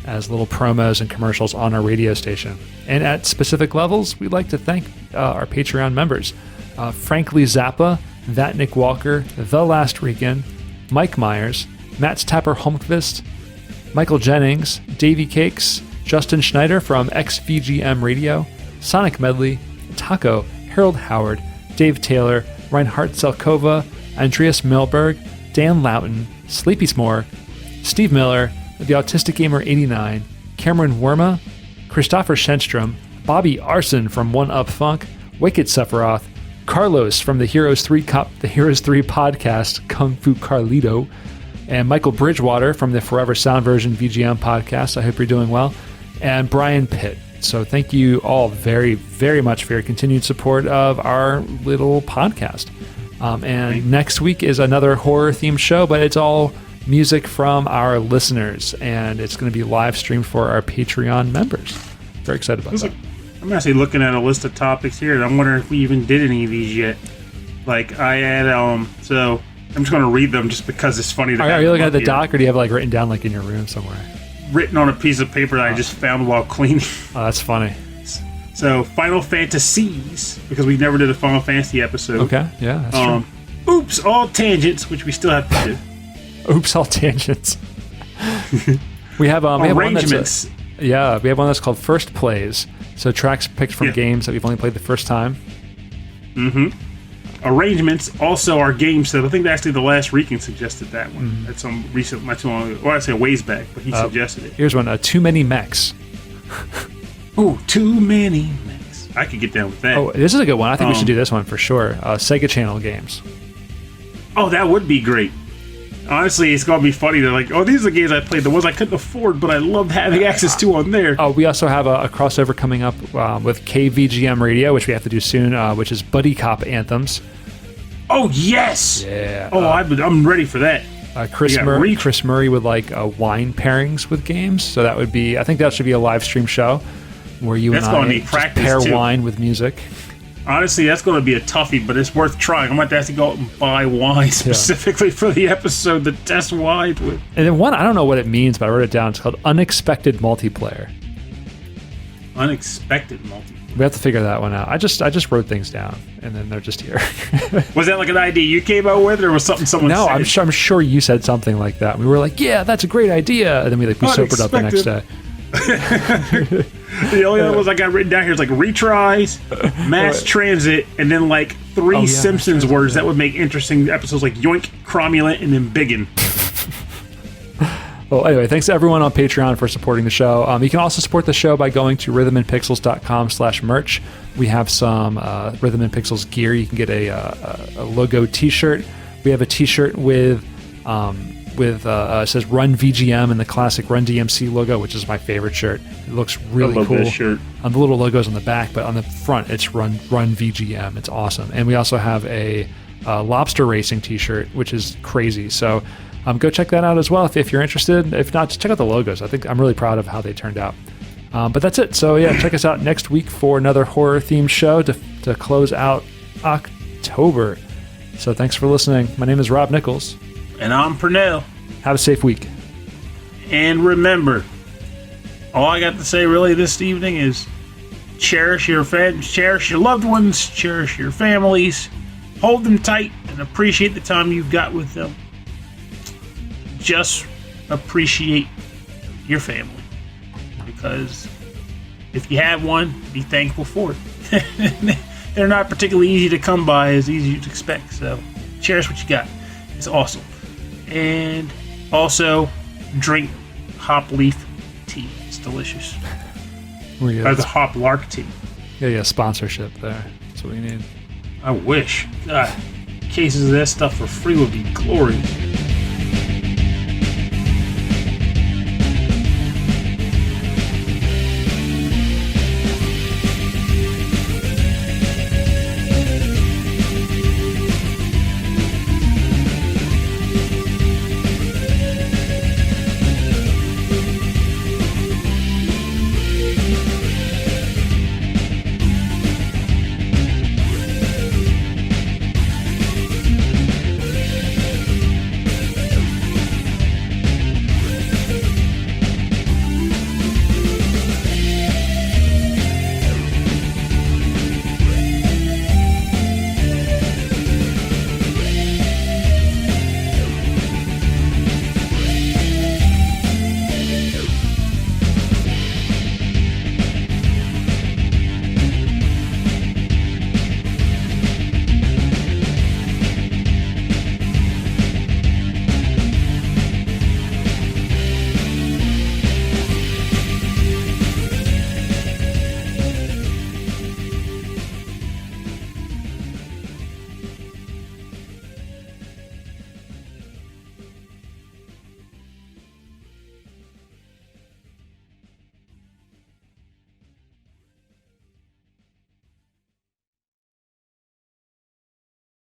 as little promos and commercials on our radio station. And at specific levels, we'd like to thank our Patreon members. Frankly Zappa, That Nick Walker, The Last Weekend, Mike Myers, Matt Tapper Holmqvist, Michael Jennings, Davey Cakes, Justin Schneider from XVGM Radio, Sonic Medley, Taco, Harold Howard, Dave Taylor, Reinhard Selkova, Andreas Milberg, Dan Loughton, Sleepy S'more, Steve Miller, The Autistic Gamer 89, Cameron Worma, Christopher Shenstrom, Bobby Arson from One Up Funk, Wicked Sephiroth, Carlos from the Heroes 3 podcast, Kung Fu Carlito, and Michael Bridgewater from the Forever Sound Version VGM podcast. I hope you're doing well. And Brian Pitt. So thank you all very, very much for your continued support of our little podcast. And next week is another horror-themed show, but it's all music from our listeners, and it's going to be live streamed for our Patreon members. Very excited about that. I'm actually looking at a list of topics here, and I'm wondering if we even did any of these yet. Like, I had, so I'm just going to read them just because it's funny. Are you looking at the doc, or do you have it like written down like in your room somewhere? Written on a piece of paper that I just found while cleaning. Oh, that's funny. So, Final Fantasies, because we never did a Final Fantasy episode. Okay, yeah, that's true. Oops, All Tangents, which we still have to do. Oops, All Tangents. we have Arrangements. We have one that's called First Plays. So tracks picked from games that we've only played the first time. Mm-hmm. Arrangements, also our game set. I think actually the last Reekin suggested that one at some recent, not too long ago. Well, I say a ways back, but he suggested it. Here's one, Too Many Mechs. Ooh, Too Many Mechs. I could get down with that. Oh, this is a good one. I think we should do this one for sure. Sega Channel games. Oh, that would be great. Honestly, it's going to be funny. They're like, oh, these are the games I played. The ones I couldn't afford, but I loved having access to on there. Oh, we also have a crossover coming up with KVGM Radio, which we have to do soon, which is Buddy Cop Anthems. Oh, yes! Yeah. Oh, I'm ready for that. Chris Murray would like wine pairings with games. So that would be, I think that should be a live stream show where you and I just pair wine with music. Honestly, that's going to be a toughie, but it's worth trying. I'm going to have to go out and buy wine specifically for the episode to test wine with. And then one, I don't know what it means, but I wrote it down. It's called Unexpected Multiplayer. Unexpected Multiplayer. We have to figure that one out. I just wrote things down, and then they're just here. Was that like an idea you came out with, or was something someone said? No, I'm sure you said something like that. We were like, yeah, that's a great idea. And then we sobered up the next day. The only other ones I got written down here is like retries, mass transit, and then like three Simpsons words that would make interesting episodes like yoink, cromulent, and then biggin. Well, anyway, thanks to everyone on Patreon for supporting the show. You can also support the show by going to rhythmandpixels.com/merch. We have some Rhythm and Pixels gear. You can get a logo T-shirt. We have a T-shirt with it says Run VGM and the classic Run DMC logo, which is my favorite shirt. It looks really cool. I love this shirt. The little logo's on the back, but on the front it's Run VGM. It's awesome. And we also have a lobster racing T-shirt, which is crazy. So go check that out as well if you're interested. If not, just check out the logos. I think I'm really proud of how they turned out. But that's it. So yeah, check us out next week for another horror-themed show to close out October. So thanks for listening. My name is Rob Nichols. And I'm Pernell. Have a safe week. And remember, all I got to say really this evening is cherish your friends, cherish your loved ones, cherish your families, hold them tight, and appreciate the time you've got with them. Just appreciate your family. Because if you have one, be thankful for it. They're not particularly easy to come by as easy as you'd expect. So cherish what you got. It's awesome. And also drink hop leaf tea. It's delicious. Or the hop lark tea. Yeah, sponsorship there. That's what we need. I wish. God, cases of that stuff for free would be glorious.